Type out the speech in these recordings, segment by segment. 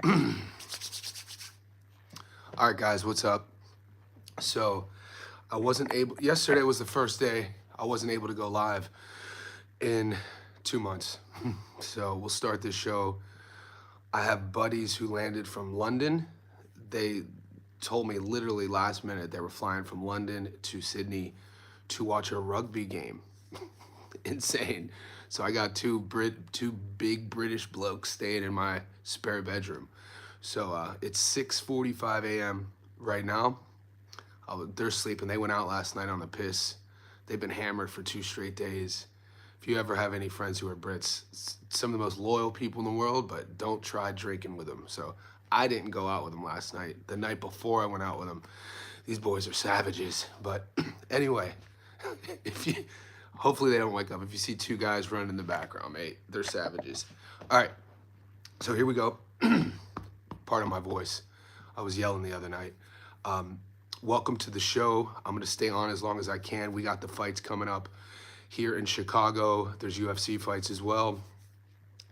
All right, guys, what's up? So, yesterday was the first day I wasn't able to go live in 2 months. So, we'll start this show. I have buddies who landed from London. They told me literally last minute they were flying from London to Sydney to watch a rugby game. Insane. So I got two big British blokes staying in my spare bedroom. So it's 6:45 a.m. right now. They're sleeping. They went out last night on the piss. They've been hammered for 2 straight days. If you ever have any friends who are Brits, some of the most loyal people in the world, but don't try drinking with them. So I didn't go out with them last night. The night before I went out with them, these boys are savages. But anyway, if you, hopefully they don't wake up. If you see two guys running in the background, mate, they're savages. All right, so here we go. Part of my voice. I was yelling the other night. Welcome to the show. I'm going to stay on as long as I can. We got the fights coming up here in Chicago. There's UFC fights as well.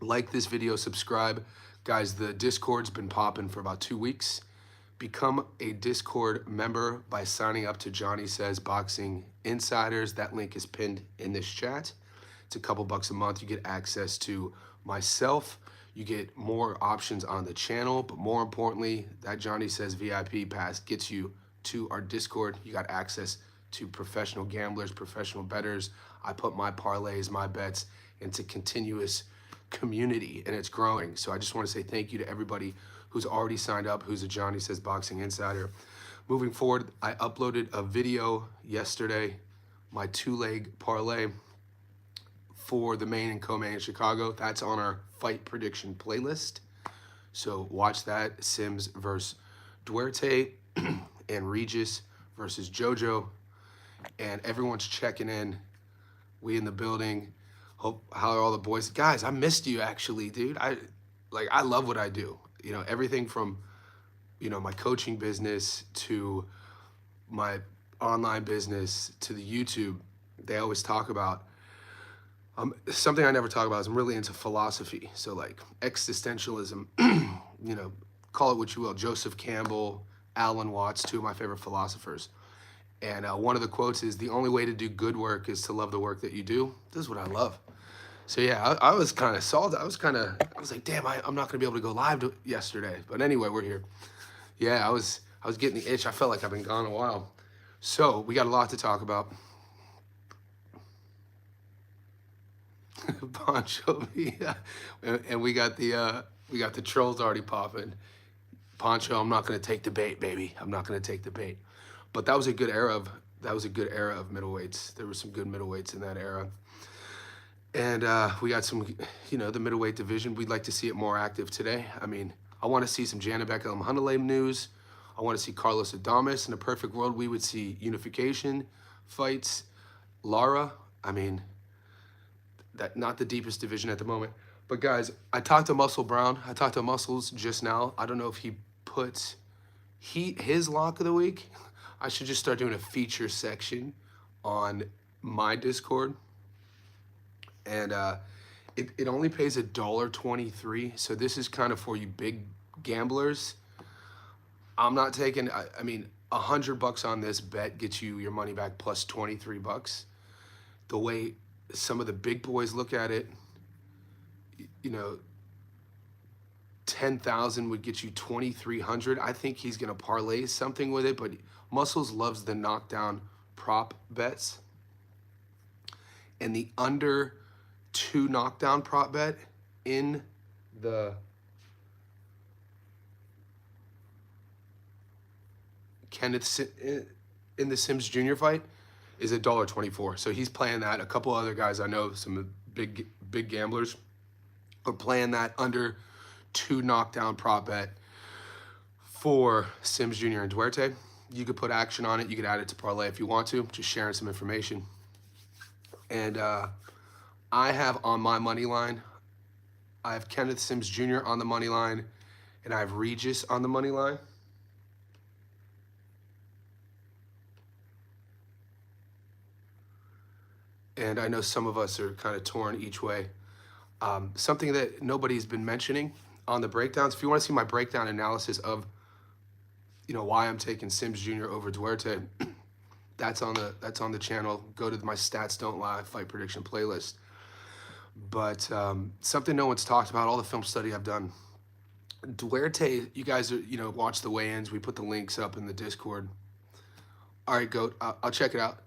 Like this video, subscribe. Guys, the Discord's been popping for about 2 weeks. Become a Discord member by signing up to Johnny Says Boxing Insiders. That link is pinned in this chat. It's a couple bucks a month. You get access to myself. You get more options on the channel, but more importantly, that Johnny Says VIP pass gets you to our Discord. You got access to professional gamblers, professional bettors. I put my parlays, my bets into continuous community, and it's growing. So I just want to say thank you to everybody who's already signed up, who's a Johnny Says Boxing Insider. Moving forward, I uploaded a video yesterday, my two-leg parlay for the main and co-main in Chicago. That's on our fight prediction playlist. So watch that. Sims versus Duarte and Regis versus Jojo. And everyone's checking in. We in the building. Hope how are all the boys? Guys, I missed you actually, dude. I love what I do. You know, everything from, my coaching business to my online business to the YouTube. They always talk about something I never talk about is I'm really into philosophy. So like existentialism, call it what you will. Joseph Campbell, Alan Watts, two of my favorite philosophers. And one of the quotes is, the only way to do good work is to love the work that you do. This is what I love. So yeah, I was kind of salty. I was like, damn, I'm not gonna be able to go live yesterday. But anyway, we're here. Yeah, I was getting the itch. I felt like I've been gone a while. So we got a lot to talk about. Poncho, yeah. And we got the trolls already popping. Poncho, I'm not gonna take the bait, baby. I'm not gonna take the bait. But that was a good era of middleweights. There were some good middleweights in that era. And we got some, the middleweight division. We'd like to see it more active today. I mean, I want to see some Janabek El news. I want to see Carlos Adames. In a perfect world, we would see unification fights. Lara, I mean, that not the deepest division at the moment. But guys, I talked to Muscle Brown. I talked to Muscles just now. I don't know if he puts his lock of the week. I should just start doing a feature section on my Discord. And it only pays $1.23. So this is kind of for you big gamblers. I'm not taking, I mean, $100 on this bet gets you your money back plus 23 bucks. The way some of the big boys look at it, 10,000 would get you 2,300. I think he's gonna parlay something with it, but Muscles loves the knockdown prop bets. And the under 2 knockdown prop bet in the Kenneth in the Sims Jr. fight is $1.24. So he's playing that. A couple other guys I know, some big gamblers, are playing that under 2 knockdown prop bet for Sims Jr. and Duarte. You could put action on it. You could add it to parlay if you want to. Just sharing some information. And I have on my money line, I have Kenneth Sims Jr. on the money line, and I have Regis on the money line. And I know some of us are kind of torn each way. Something that nobody's been mentioning, on the breakdowns. If you want to see my breakdown analysis of, why I'm taking Sims Jr. over Duarte, that's on the channel. Go to my Stats Don't Lie fight prediction playlist. But something no one's talked about, all the film study I've done. Duarte, you guys are, watch the weigh-ins. We put the links up in the Discord. All right, Goat, I'll check it out.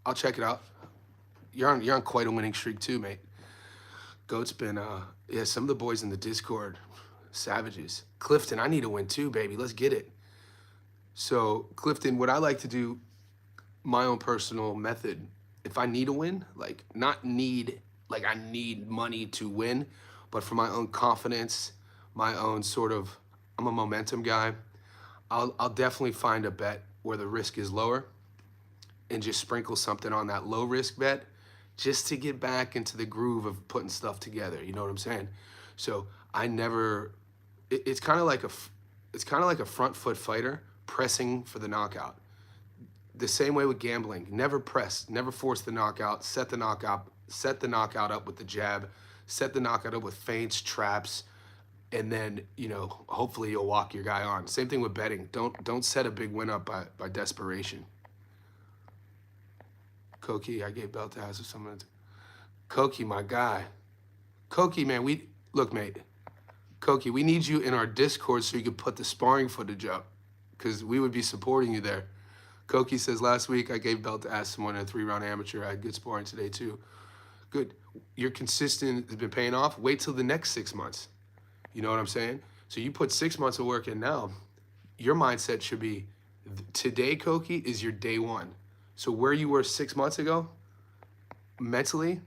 I'll check it out. You're on quite a winning streak too, mate. Goat's been, some of the boys in the Discord, savages. Clifton, I need a win too, baby. Let's get it. So, Clifton, what I like to do, my own personal method, if I need a win, like not need, like I need money to win, but for my own confidence, my own sort of, I'm a momentum guy. I'll definitely find a bet where the risk is lower and just sprinkle something on that low risk bet just to get back into the groove of putting stuff together. You know what I'm saying? So I never, it's kind of like a front foot fighter pressing for the knockout. The same way with gambling, never press, never force the knockout, set the knockout up with the jab, set the knockout up with feints, traps, and then, hopefully you'll walk your guy on. Same thing with betting. Don't set a big win up by desperation. Koki, I gave belt to House of someone. Koki, my guy. Koki, man, look, mate. Koki, we need you in our Discord so you can put the sparring footage up, because we would be supporting you there. Koki says, last week I gave belt to ask someone in a 3-round amateur. I had good sparring today too. Good. You're consistent, has been paying off. Wait till the next 6 months. You know what I'm saying? So you put 6 months of work in now. Your mindset should be, today, Koki, is your day one. So where you were 6 months ago, mentally,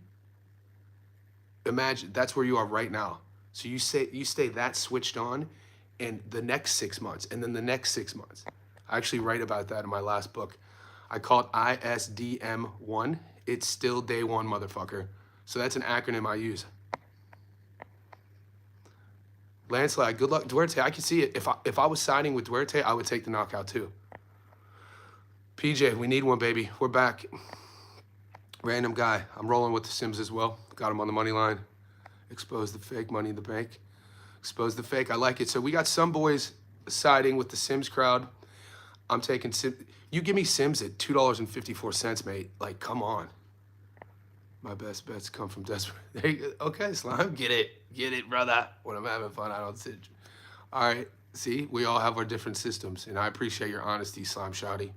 imagine that's where you are right now. So you stay that switched on, and the next 6 months, and then the next 6 months. I actually write about that in my last book. I call it ISDM1. It's still day one, motherfucker. So that's an acronym I use. Landslide, good luck. Duarte, I can see it. If I was siding with Duarte, I would take the knockout too. PJ, we need one, baby. We're back. Random guy. I'm rolling with the Sims as well. Got him on the money line. Expose the fake, money in the bank. Expose the fake. I like it. So we got some boys siding with the Sims crowd. I'm taking Sims. You give me Sims at $2.54, mate. Like, come on. My best bets come from desperate. There you go. Okay, Slime. Get it, brother. When I'm having fun, I don't sit. All right. See, we all have our different systems, and I appreciate your honesty, Slime Shoddy.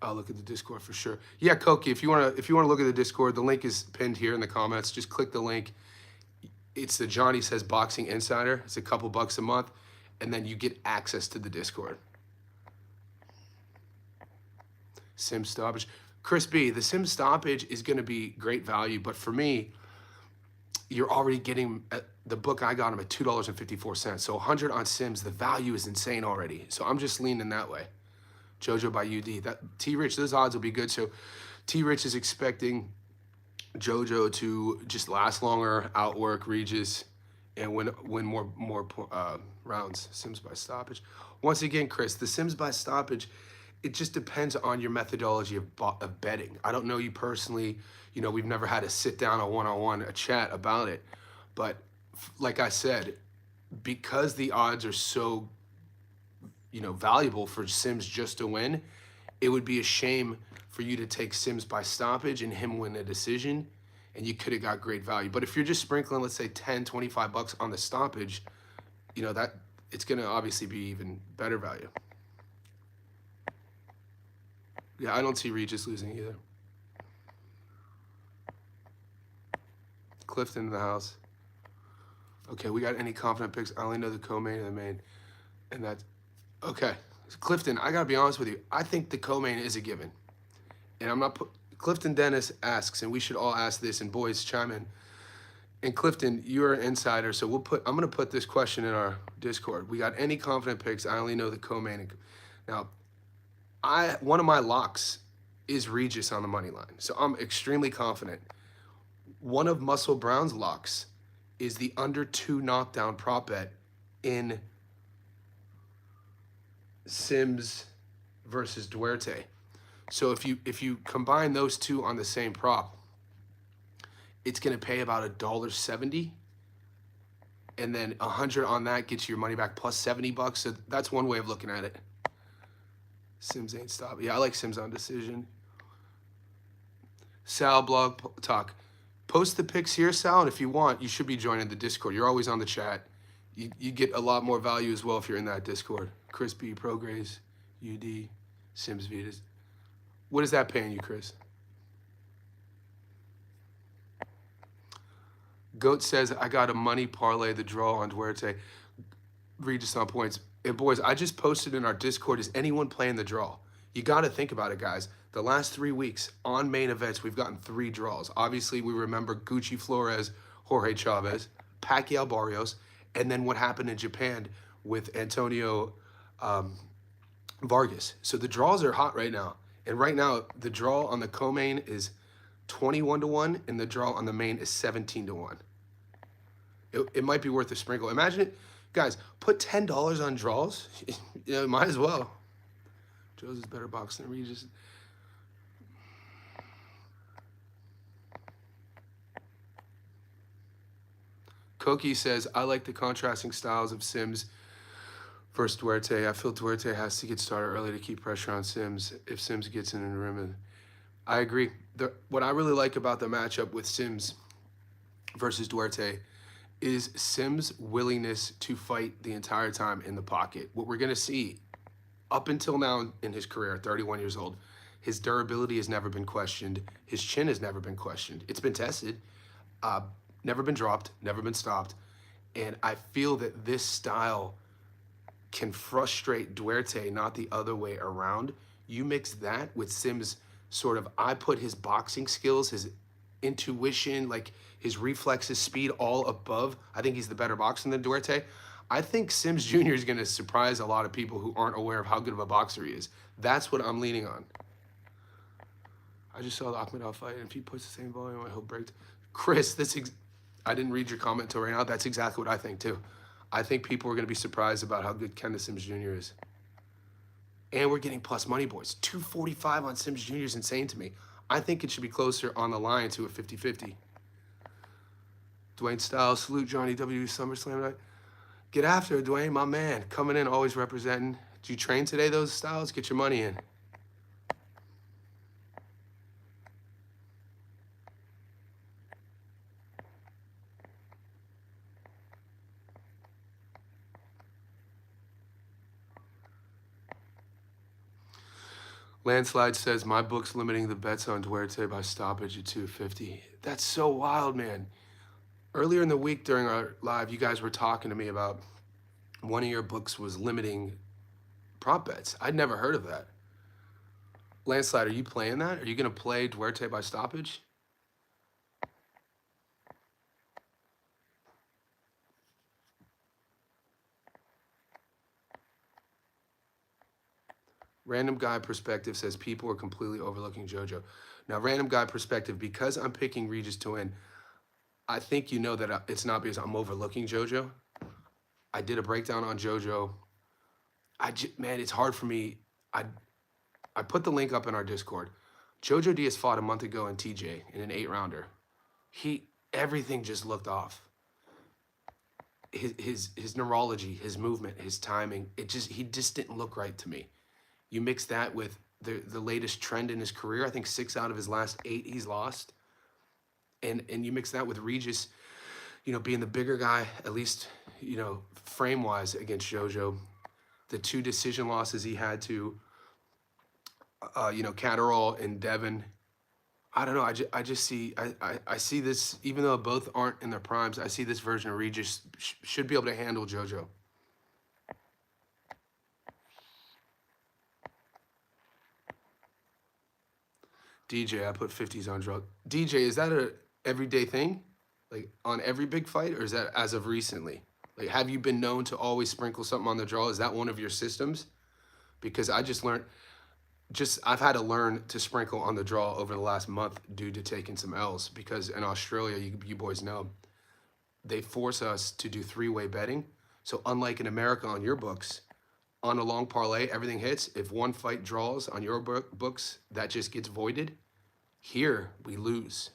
I'll look at the Discord for sure. Yeah, Koki, if you wanna look at the Discord, the link is pinned here in the comments. Just click the link. It's the Johnny Says Boxing Insider. It's a couple bucks a month, and then you get access to the Discord. Sim stoppage. Chris B, the Sim stoppage is going to be great value, but for me, you're already getting the book. I got them at $2.54. So 100 on Sims, the value is insane already. So I'm just leaning that way. Jojo by UD. That T-Rich, those odds will be good. So T-Rich is expecting Jojo to just last longer, outwork Regis, and win more rounds. Sims by stoppage. Once again, Chris, the Sims by stoppage, it just depends on your methodology of betting. I don't know you personally. We've never had a sit down, a one-on-one, a chat about it. But like I said, because the odds are so, valuable for Sims just to win, it would be a shame for you to take Sims by stoppage and him win a decision, and you could have got great value. But if you're just sprinkling, let's say 10, 25 bucks on the stoppage, that it's going to obviously be even better value. Yeah, I don't see Regis losing either. Clifton in the house. Okay, we got any confident picks? I only know the co-main and the main. And that's... Okay. Clifton, I got to be honest with you. I think the co-main is a given. And I'm not... Clifton Dennis asks, and we should all ask this, and boys chime in. And Clifton, you're an insider, so I'm going to put this question in our Discord. We got any confident picks? I only know the co-main. Now, one of my locks is Regis on the money line. So I'm extremely confident. One of Muscle Brown's locks is the under 2 knockdown prop bet in Sims versus Duarte. So if you combine those two on the same prop, it's going to pay about $1.70. and then 100 on that gets you your money back plus $70. So that's one way of looking at it. Sims ain't stop. Yeah, I like Sims on decision. Sal blog talk. Post the pics here, Sal, and if you want, you should be joining the Discord. You're always on the chat. You get a lot more value as well if you're in that Discord. Chris B, Prograys, UD, Sims Vitas. What is that paying you, Chris? Goat says, I got a money parlay, the draw on Duarte. Regis on points. And boys, I just posted in our Discord, is anyone playing the draw? You got to think about it, guys. The last 3 weeks on main events, we've gotten 3 draws. Obviously, we remember Gucci Flores, Jorge Chavez, Pacquiao Barrios, and then what happened in Japan with Antonio Vargas. So the draws are hot right now. And right now, the draw on the co-main is 21-1, and the draw on the main is 17-1. It might be worth a sprinkle. Imagine it, guys, put $10 on draws. You know, might as well. Joe's is better boxing than Regis. Koki says, I like the contrasting styles of Sims versus Duarte. I feel Duarte has to get started early to keep pressure on Sims if Sims gets in the rim. I agree. What I really like about the matchup with Sims versus Duarte is Sims' willingness to fight the entire time in the pocket. What we're going to see up until now in his career, 31 years old, his durability has never been questioned. His chin has never been questioned. It's been tested, never been dropped, never been stopped. And I feel that this style can frustrate Duarte, not the other way around. You mix that with Sims' sort of, I put his boxing skills, his intuition, like his reflexes, speed all above. I think he's the better boxer than Duarte. I think Sims Jr. is going to surprise a lot of people who aren't aware of how good of a boxer he is. That's what I'm leaning on. I just saw the Akhmedov fight, and if he puts the same volume, he'll break. Chris, I didn't read your comment until right now. That's exactly what I think, too. I think people are going to be surprised about how good Kenneth Sims Jr. is. And we're getting plus money, boys. 245 on Sims Jr. is insane to me. I think it should be closer on the line to a 50-50. Dwayne Styles, salute Johnny W. SummerSlam night. Get after it, Dwayne, my man. Coming in, always representing. Did you train today, those Styles? Get your money in. Landslide says, my book's limiting the bets on Duarte by stoppage at 250. That's so wild, man. Earlier in the week during our live, you guys were talking to me about one of your books was limiting prop bets. I'd never heard of that. Landslide, are you playing that? Are you going to play Duarte by stoppage? Random Guy Perspective says people are completely overlooking JoJo. Now, Random Guy Perspective, because I'm picking Regis to win, I think you know that it's not because I'm overlooking JoJo. I did a breakdown on JoJo. Man, it's hard for me. I put the link up in our Discord. JoJo Diaz fought a month ago in TJ in an 8-rounder. Everything just looked off. His neurology, his movement, his timing, he just didn't look right to me. You mix that with the latest trend in his career. I think 6 out of his last 8 he's lost. And you mix that with Regis, being the bigger guy, at least, frame-wise against JoJo. The 2 decision losses he had to, Catterall and Devin. I don't know. I just see, I see this, even though both aren't in their primes, I see this version of Regis should be able to handle JoJo. DJ, I put 50s on drug. DJ, is that a everyday thing? Like on every big fight, or is that as of recently? Like, have you been known to always sprinkle something on the draw? Is that one of your systems? Because I just learned, I've had to learn to sprinkle on the draw over the last month due to taking some L's. Because in Australia, you boys know, they force us to do 3-way betting. So unlike in America on your books, on a long parlay, everything hits. If one fight draws on your books, that just gets voided. Here, we lose.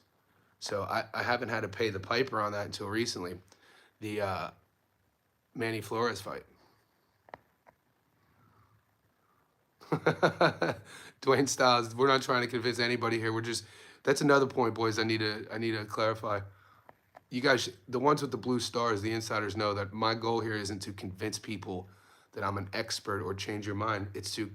So I haven't had to pay the piper on that until recently. Manny Flores fight. Dwayne Styles, we're not trying to convince anybody here. We're just, that's another point, boys. I need to clarify. You guys, the ones with the blue stars, the insiders know that my goal here isn't to convince people that I'm an expert or change your mind. It's to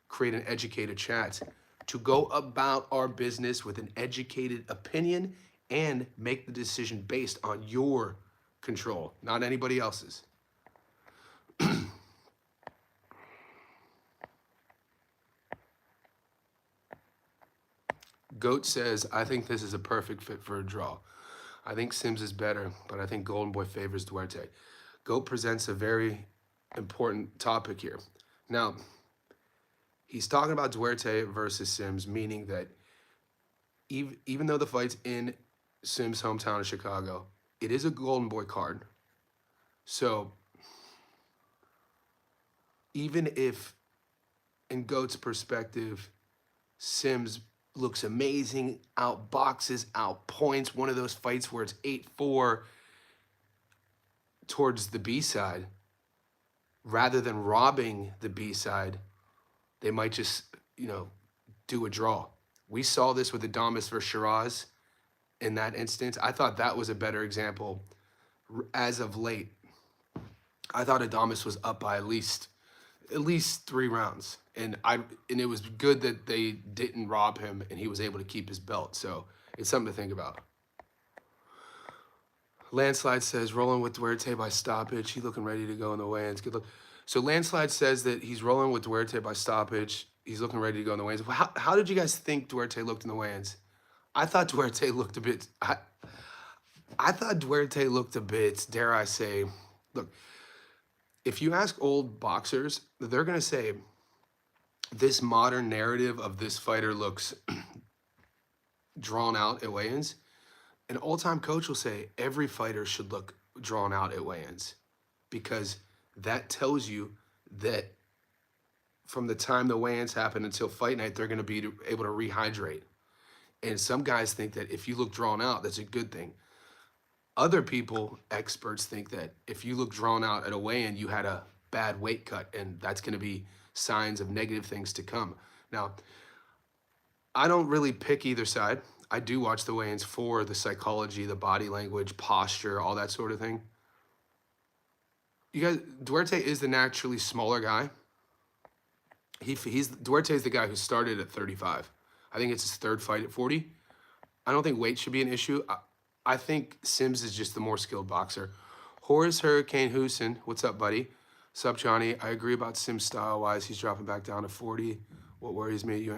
create an educated chat, to go about our business with an educated opinion and make the decision based on your control, not anybody else's. Goat says, I think this is a perfect fit for a draw. I think Sims is better, but I think Golden Boy favors Duarte. Goat presents a very important topic here. Now, he's talking about Duarte versus Sims, meaning that even though the fight's in Sims' hometown of Chicago, it is a Golden Boy card. So even if, in Goat's perspective, Sims looks amazing, outboxes, outpoints, one of those fights where it's 8-4 towards the B side, rather than robbing the B side, they might just, do a draw. We saw this with Adamas versus Shiraz in that instance. I thought that was a better example as of late. I thought Adamas was up by at least 3 rounds. And it was good that they didn't rob him and he was able to keep his belt. So it's something to think about. Landslide says, rolling with Duarte by stoppage. He looking ready to go in the weigh-ins. Good luck. So Landslide says that he's rolling with Duarte by stoppage. He's looking ready to go in the weigh-ins. How did you guys think Duarte looked in the weigh-ins? I thought Duarte looked a bit... I thought Duarte looked a bit, dare I say... Look, if you ask old boxers, they're going to say this modern narrative of this fighter looks drawn out at weigh-ins. An all-time coach will say every fighter should look drawn out at weigh-ins because that tells you that from the time the weigh-ins happen until fight night, they're going to be able to rehydrate. And some guys think that if you look drawn out, that's a good thing. Other people, experts, think that if you look drawn out at a weigh-in, you had a bad weight cut, and that's going to be signs of negative things to come. Now, I don't really pick either side. I do watch the weigh-ins for the psychology, the body language, posture, all that sort of thing. You guys, Duarte is the naturally smaller guy. Duarte is the guy who started at 35. I think it's his 3rd fight at 40. I don't think weight should be an issue. I think Sims is just the more skilled boxer. Horace Hurricane Houston, what's up, buddy? What's up, Johnny? I agree about Sims style-wise. He's dropping back down to 40. What worries me?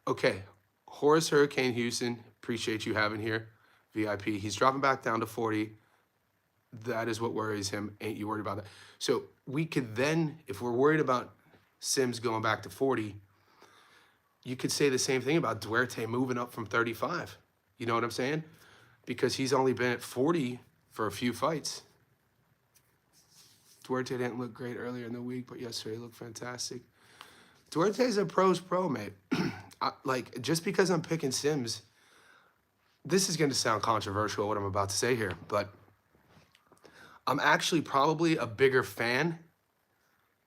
Okay, Horace Hurricane Houston, appreciate you having here. VIP. He's dropping back down to 40. That is what worries him. Ain't you worried about that? So we could then, if we're worried about Sims going back to 40, you could say the same thing about Duarte moving up from 35. You know what I'm saying? Because he's only been at 40 for a few fights. Duarte didn't look great earlier in the week, but yesterday he looked fantastic. Duarte's a pro's pro, mate. Just because I'm picking Sims, this is going to sound controversial, what I'm about to say here, but I'm actually probably a bigger fan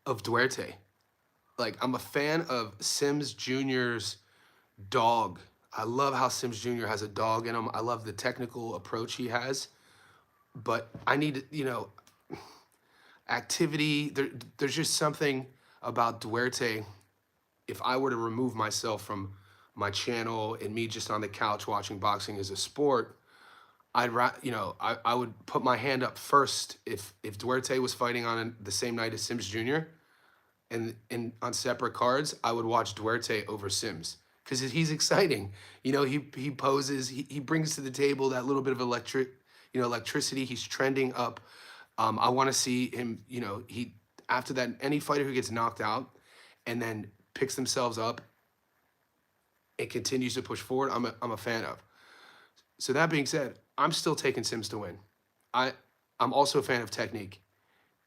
of Duarte. I'm a fan of Sims Jr.'s dog. I love how Sims Jr. has a dog in him. I love the technical approach he has. But I need, activity. There's just something about Duarte. If I were to remove myself from my channel and me just on the couch watching boxing as a sport, I would put my hand up first if Duarte was fighting on the same night as Sims Jr. and on separate cards, I would watch Duarte over Sims because he's exciting. He poses, he brings to the table that little bit of electricity. He's trending up. I want to see him. After that, any fighter who gets knocked out and then picks themselves up and continues to push forward, I'm a fan of. So that being said, I'm still taking Sims to win. I'm also a fan of technique,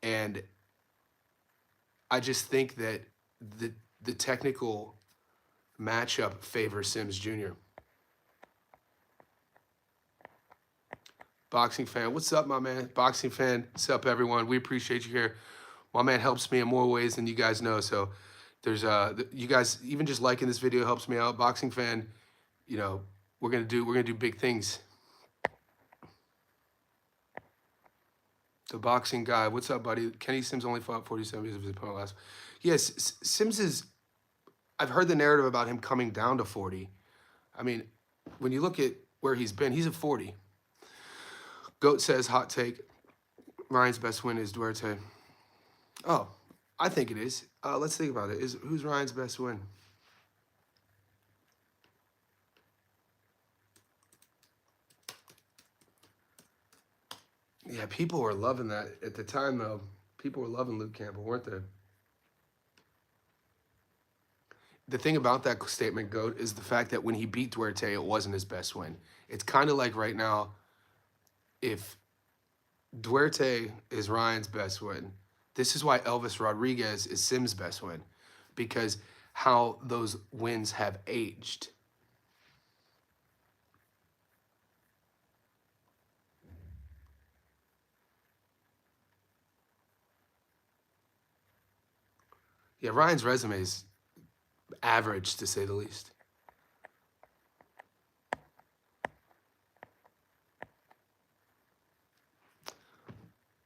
and I just think that the technical matchup favors Sims Jr. Boxing fan, what's up, my man? Boxing fan, what's up, everyone? We appreciate you here. My man helps me in more ways than you guys know. So there's you guys even just liking this video helps me out. Boxing fan, you know, we're gonna do big things. The boxing guy, what's up, buddy? Kenny Sims only fought 47 years of his opponent last. Yes, Sims is. I've heard the narrative about him coming down to 40. I mean, when you look at where he's been, he's at 40. Goat says, hot take, Ryan's best win is Duarte. Oh, I think it is. Let's think about it. Who's Ryan's best win? Yeah, people were loving that at the time, though. People were loving Luke Campbell, weren't they? The thing about that statement, Goat, is the fact that when he beat Duarte, it wasn't his best win. It's kind of like right now, if Duarte is Ryan's best win, this is why Elvis Rodriguez is Sims' best win, because how those wins have aged. Yeah, Ryan's resume is average, to say the least.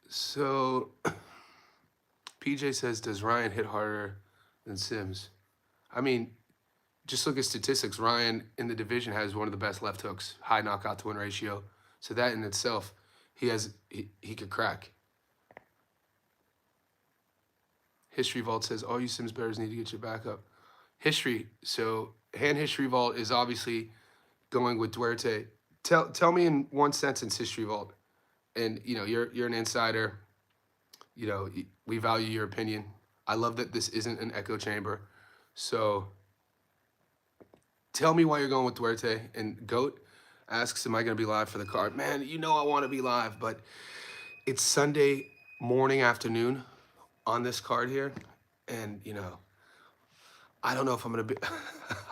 So, PJ says, does Ryan hit harder than Sims? I mean, just look at statistics. Ryan in the division has one of the best left hooks, high knockout to win ratio. So that in itself, he could crack. History Vault says, all you Sims bettors need to get your back up. History. So hand history vault is obviously going with Duarte. Tell me in one sentence, History Vault. And you know, you're an insider. You know, we value your opinion. I love that this isn't an echo chamber. So tell me why you're going with Duarte. And Goat asks, am I going to be live for the card? Man, you know I want to be live, but it's Sunday morning, afternoon on this card here. And, you know, I don't know if I'm going to be...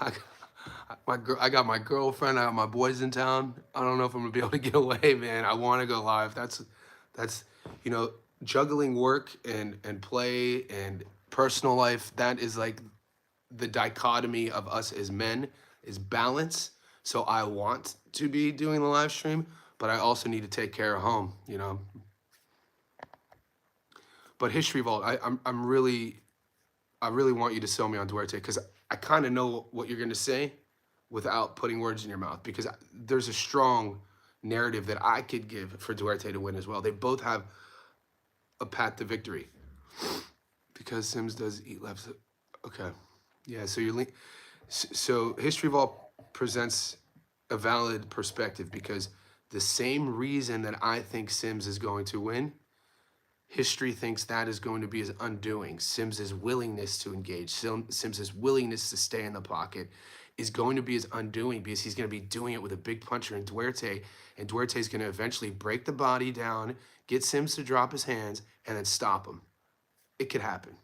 I got my girlfriend, I got my boys in town. I don't know if I'm going to be able to get away, man. I want to go live. That's you know, juggling work and play and personal life. That is like the dichotomy of us as men is balance. So I want to be doing the live stream, but I also need to take care of home, you know. But History Vault, I really want you to sell me on Duarte because I kind of know what you're gonna say without putting words in your mouth, because there's a strong narrative that I could give for Duarte to win as well. They both have a path to victory. Because Sims does eat left. Okay. Yeah, so so History Vault presents a valid perspective, because the same reason that I think Sims is going to win, history thinks that is going to be his undoing. Sims' willingness to engage, Sims' willingness to stay in the pocket is going to be his undoing, because he's going to be doing it with a big puncher in Duarte, and Duarte is going to eventually break the body down, get Sims to drop his hands, and then stop him. It could happen.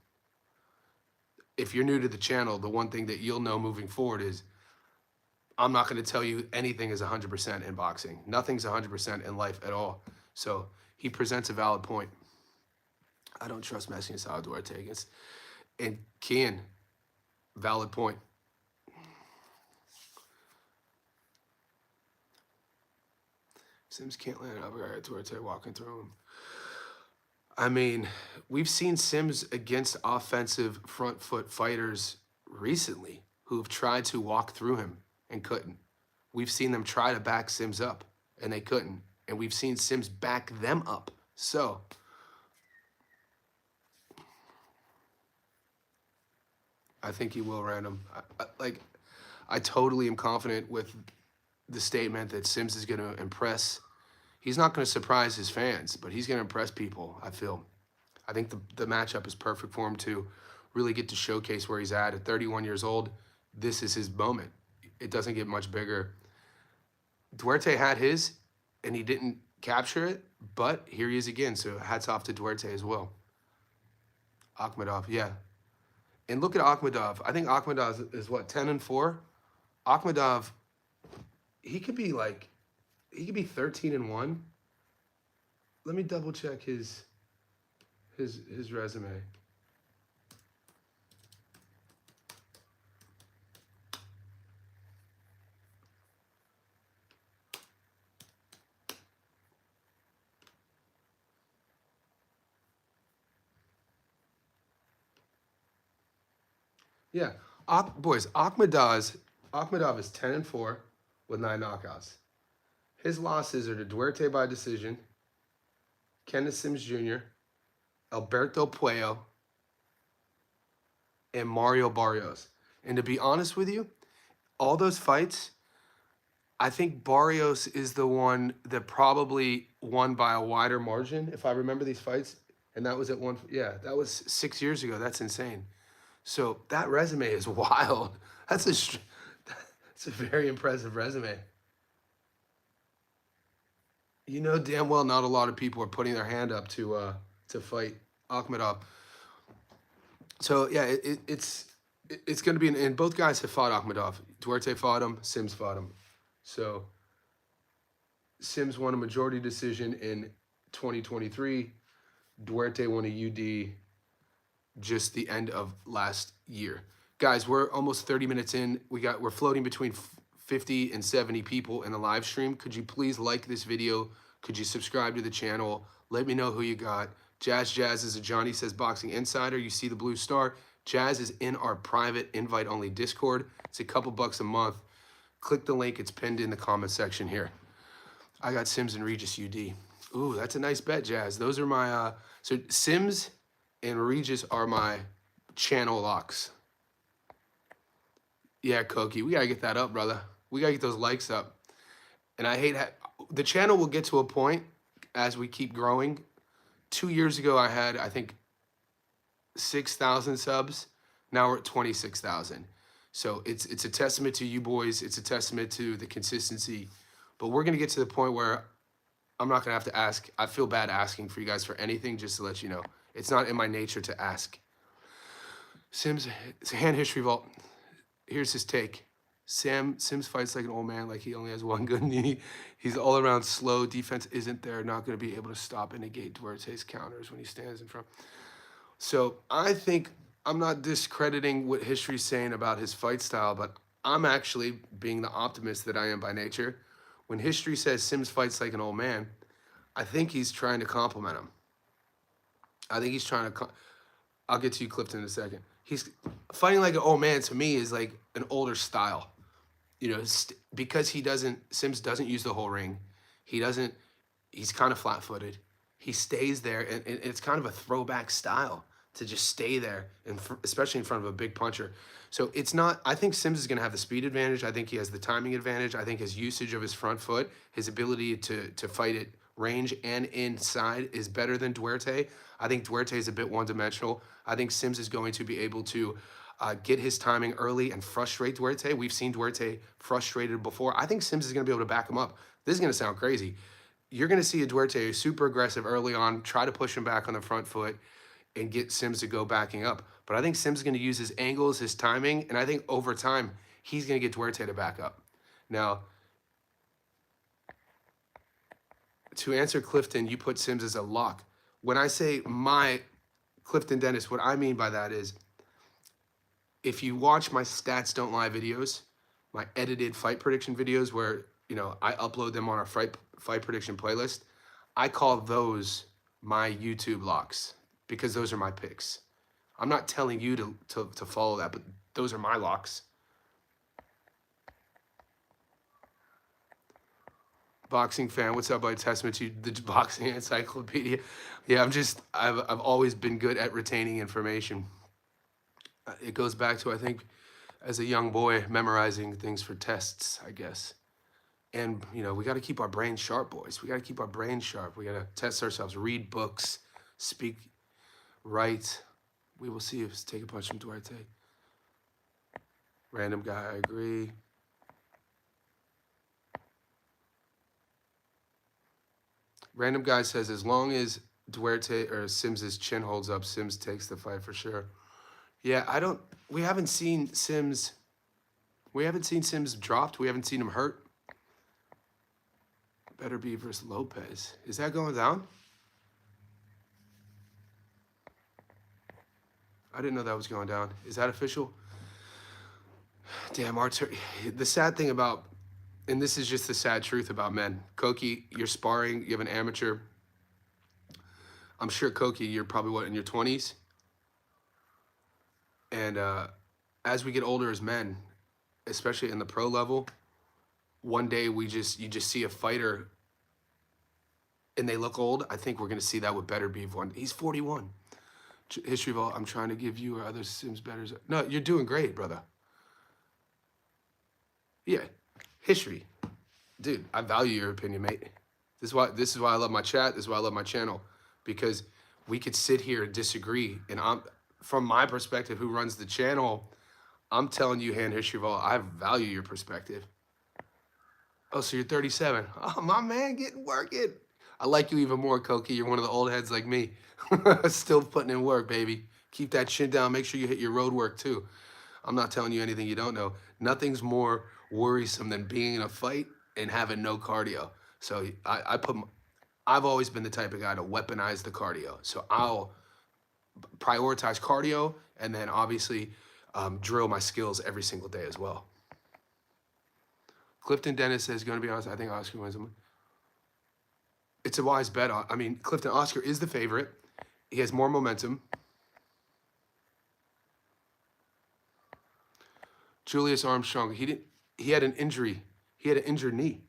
If you're new to the channel, the one thing that you'll know moving forward is I'm not going to tell you anything is 100% in boxing. Nothing's 100% in life at all. So he presents a valid point. I don't trust Messi and Sal Duarte against. And Kian, valid point. Sims can't land an uppercut. Duarte walking through him. I mean, we've seen Sims against offensive front foot fighters recently who have tried to walk through him and couldn't. We've seen them try to back Sims up and they couldn't. And we've seen Sims back them up. So I think he will random. I totally am confident with the statement that Sims is going to impress. He's not going to surprise his fans, but he's going to impress people, I feel. I think the matchup is perfect for him to really get to showcase where he's at 31 years old. This is his moment. It doesn't get much bigger. Duarte had his, and he didn't capture it, but here he is again. So hats off to Duarte as well. Akhmedov, yeah. And look at Akhmedov. I think Akhmedov is what, 10-4? Akhmedov, he could be 13-1. let me double check his resume. Yeah, boys, Akhmadov is 10-4 with 9 knockouts. His losses are to Duarte by decision, Kenneth Sims Jr., Alberto Puello, and Mario Barrios. And to be honest with you, all those fights, I think Barrios is the one that probably won by a wider margin, if I remember these fights. And that was at one, yeah, that was 6 years ago. That's insane. So that resume is wild. That's a very impressive resume. You know damn well not a lot of people are putting their hand up to fight Akhmadov. So yeah, it's going to be, and both guys have fought Akhmadov. Duarte fought him, Sims fought him. So Sims won a majority decision in 2023. Duarte won a UD just the end of last year. Guys, we're almost 30 minutes in. We're floating between 50 and 70 people in the live stream. Could you please like this video? Could you subscribe to the channel? Let me know who you got. Jazz is a Johnny Says Boxing Insider. You see the blue star. Jazz is in our private invite-only Discord. It's a couple bucks a month. Click the link. It's pinned in the comment section here. I got Sims and Regis UD. Ooh, that's a nice bet, Jazz. Those are my, so Sims and Regis are my channel locks. Yeah, Koki, we gotta get that up, brother. We gotta get those likes up. And I hate the channel will get to a point as we keep growing. 2 years ago, I had, I think, 6,000 subs. Now we're at 26,000. So it's a testament to you boys. It's a testament to the consistency. But we're gonna get to the point where I'm not gonna have to ask. I feel bad asking for you guys for anything, just to let you know. It's not in my nature to ask. Sims, it's a hand history vault. Here's his take. Sims fights like an old man, like he only has one good knee. He's all around slow. Defense isn't there. Not going to be able to stop and negate Duarte's counters when he stands in front. So I think I'm not discrediting what history's saying about his fight style, but I'm actually being the optimist that I am by nature. When history says Sims fights like an old man, I think he's trying to compliment him. I think he's trying to. I'll get to you, Clifton, in a second. He's fighting like an old man. To me, is like an older style. You know, because Sims doesn't use the whole ring. He's kind of flat-footed. He stays there, and it's kind of a throwback style to just stay there, and especially in front of a big puncher. So it's not, I think Sims is going to have the speed advantage. I think he has the timing advantage. I think his usage of his front foot, his ability to fight at range and inside is better than Duarte. I think Duarte is a bit one-dimensional. I think Sims is going to be able to get his timing early and frustrate Duarte. We've seen Duarte frustrated before. I think Sims is going to be able to back him up. This is going to sound crazy. You're going to see a Duarte super aggressive early on, try to push him back on the front foot and get Sims to go backing up. But I think Sims is going to use his angles, his timing, and I think over time, he's going to get Duarte to back up. Now, to answer Clifton, you put Sims as a lock. When I say my Clifton Dennis, what I mean by that is, if you watch my Stats Don't Lie videos, my edited fight prediction videos where, you know, I upload them on our fight prediction playlist, I call those my YouTube locks because those are my picks. I'm not telling you to follow that, but those are my locks. Boxing fan, what's up, by testament to the boxing encyclopedia? Yeah, I've always been good at retaining information. It goes back to, I think, as a young boy, memorizing things for tests, I guess. And, you know, we got to keep our brains sharp, boys. We got to keep our brains sharp. We got to test ourselves, read books, speak, write. We will see if it's take a punch from Duarte. Random guy, I agree. Random guy says, as long as Duarte or Sims's chin holds up, Sims takes the fight for sure. Yeah, we haven't seen Sims dropped. We haven't seen him hurt. Better be versus Lopez. Is that going down? I didn't know that was going down. Is that official? Damn, Artur. The sad thing about, and this is just the sad truth about men. Koki, you're sparring. You have an amateur. I'm sure, Koki, you're probably what, in your 20s? And as we get older as men, especially in the pro level, one day you just see a fighter and they look old. I think we're gonna see that with Better Beef one. He's 41. History of all, I'm trying to give you or other Sims better. No, you're doing great, brother. Yeah, history, dude. I value your opinion, mate. This is why I love my chat. This is why I love my channel, because we could sit here and disagree. And from my perspective, who runs the channel, I'm telling you, hand history of all, I value your perspective. Oh, so you're 37. Oh, my man, getting working. I like you even more, Koki. You're one of the old heads like me. Still putting in work, baby. Keep that chin down. Make sure you hit your road work, too. I'm not telling you anything you don't know. Nothing's more worrisome than being in a fight and having no cardio. So I've always been the type of guy to weaponize the cardio. So I'll prioritize cardio and then obviously drill my skills every single day as well. Clifton Dennis says, going to be honest, I think Oscar wins. It's a wise bet. I mean, Clifton, Oscar is the favorite. He has more momentum. Julius Armstrong, he had an injury. He had an injured knee.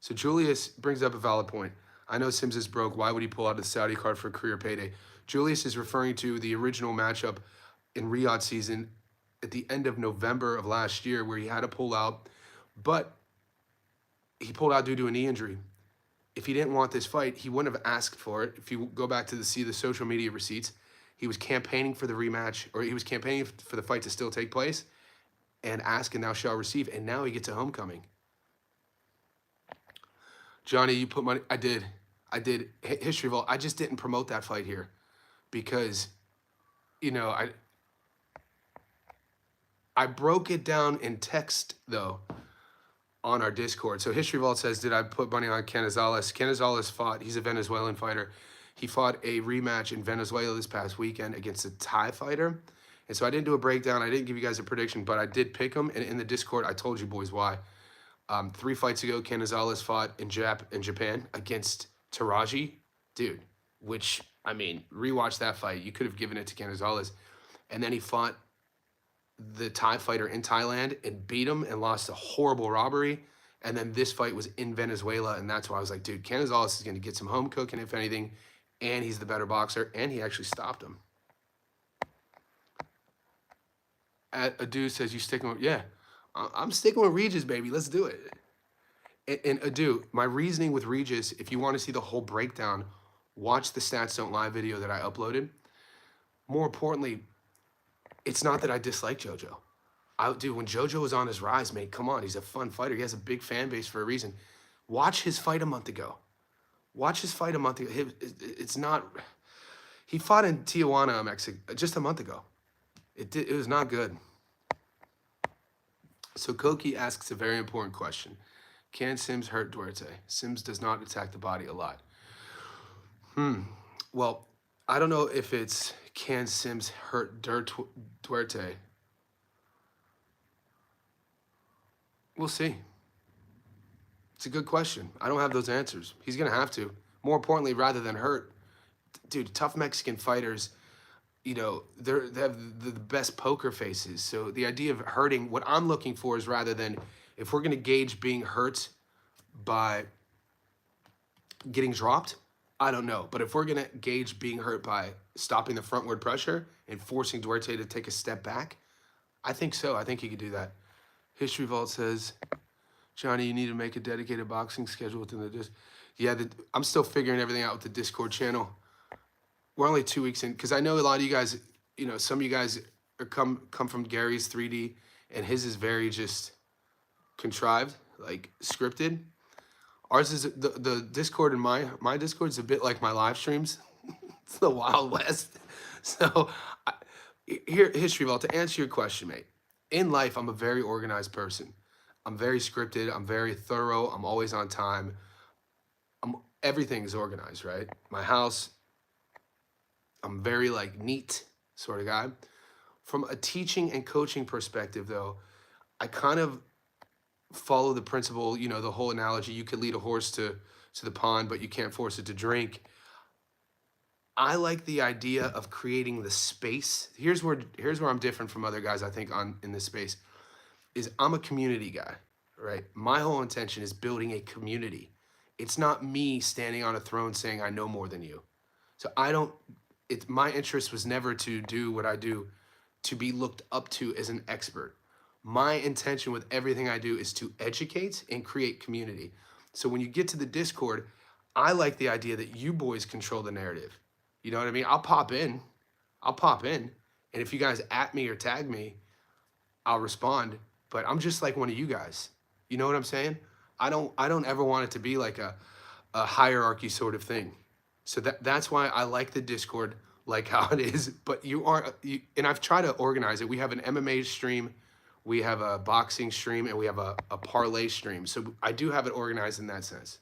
So Julius brings up a valid point. I know Sims is broke. Why would he pull out the Saudi card for a career payday? Julius is referring to the original matchup in Riyadh season at the end of November of last year where he had to pull out, but he pulled out due to a knee injury. If he didn't want this fight, he wouldn't have asked for it. If you go back to see the social media receipts, he was campaigning for the rematch, or he was campaigning for the fight to still take place, and ask and thou shalt receive, and now he gets a homecoming. Johnny, you put money. I did. History of all. I just didn't promote that fight here because, you know, I broke it down in text though on our Discord. So History Vault says, did I put money on Canizales? Canizales fought. He's a Venezuelan fighter. He fought a rematch in Venezuela this past weekend against a Thai fighter. And so I didn't do a breakdown. I didn't give you guys a prediction, but I did pick him. And in the Discord, I told you boys why. 3 fights ago, Canizales fought in Japan against Taraji. Dude, which, I mean, rewatch that fight. You could have given it to Canizales. And then he fought the Thai fighter in Thailand and beat him and lost a horrible robbery. And then this fight was in Venezuela. And that's why I was like, dude, Canizales is going to get some home cooking, if anything. And he's the better boxer. And he actually stopped him. Adu says, you sticking with, yeah. I'm sticking with Regis, baby. Let's do it. And Adu, my reasoning with Regis, if you want to see the whole breakdown, watch the Stats Don't Lie video that I uploaded. More importantly, it's not that I dislike JoJo. Dude, when JoJo was on his rise, mate, come on. He's a fun fighter. He has a big fan base for a reason. Watch his fight a month ago. It's not... He fought in Tijuana, Mexico, just a month ago. It was not good. So Koki asks a very important question. Can Sims hurt Duarte? Sims does not attack the body a lot. Well, I don't know if it's can Sims hurt Duarte. We'll see. It's a good question. I don't have those answers. He's going to have to. More importantly, rather than hurt, dude, tough Mexican fighters, you know, they have the best poker faces. So the idea of hurting, what I'm looking for is rather than, if we're going to gauge being hurt by getting dropped, I don't know. But if we're going to gauge being hurt by stopping the frontward pressure and forcing Duarte to take a step back, I think so. I think he could do that. History Vault says, Johnny, you need to make a dedicated boxing schedule within the disc. Yeah, I'm still figuring everything out with the Discord channel. We're only 2 weeks in, because I know a lot of you guys, you know, some of you guys are come from Gary's 3D, and his is very just contrived, like scripted. Ours is, the Discord and my Discord is a bit like my live streams. It's the Wild West. So here, History Vault, to answer your question, mate, in life, I'm a very organized person. I'm very scripted. I'm very thorough. I'm always on time. Everything is organized, right? My house, I'm very like neat sort of guy. From a teaching and coaching perspective, though, I kind of follow the principle, the whole analogy, you could lead a horse to the pond, but you can't force it to drink. I like the idea of creating the space. Here's where I'm different from other guys, I think, on in this space, is I'm a community guy, right? My whole intention is building a community. It's not me standing on a throne saying I know more than you. So I don't, it's my interest was never to do what I do to be looked up to as an expert. My intention with everything I do is to educate and create community. So when you get to the Discord, I like the idea that you boys control the narrative. You know what I mean? I'll pop in. And if you guys at me or tag me, I'll respond. But I'm just like one of you guys. You know what I'm saying? I don't ever want it to be like a hierarchy sort of thing. So that's why I like the Discord like how it is. But and I've tried to organize it. We have an MMA stream, we have a boxing stream, and we have a parlay stream. So I do have it organized in that sense.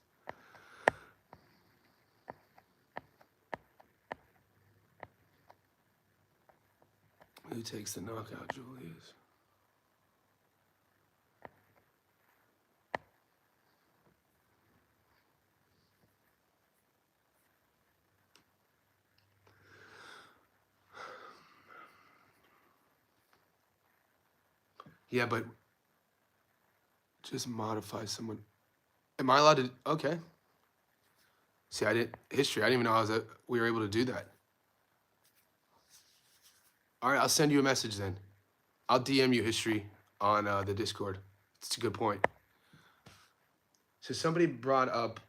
Who takes the knockout, Julius? Yeah, but just modify someone. Am I allowed to? Okay. See, I didn't even know we were able to do that. All right, I'll send you a message then. I'll DM you history on the Discord. It's a good point. So somebody brought up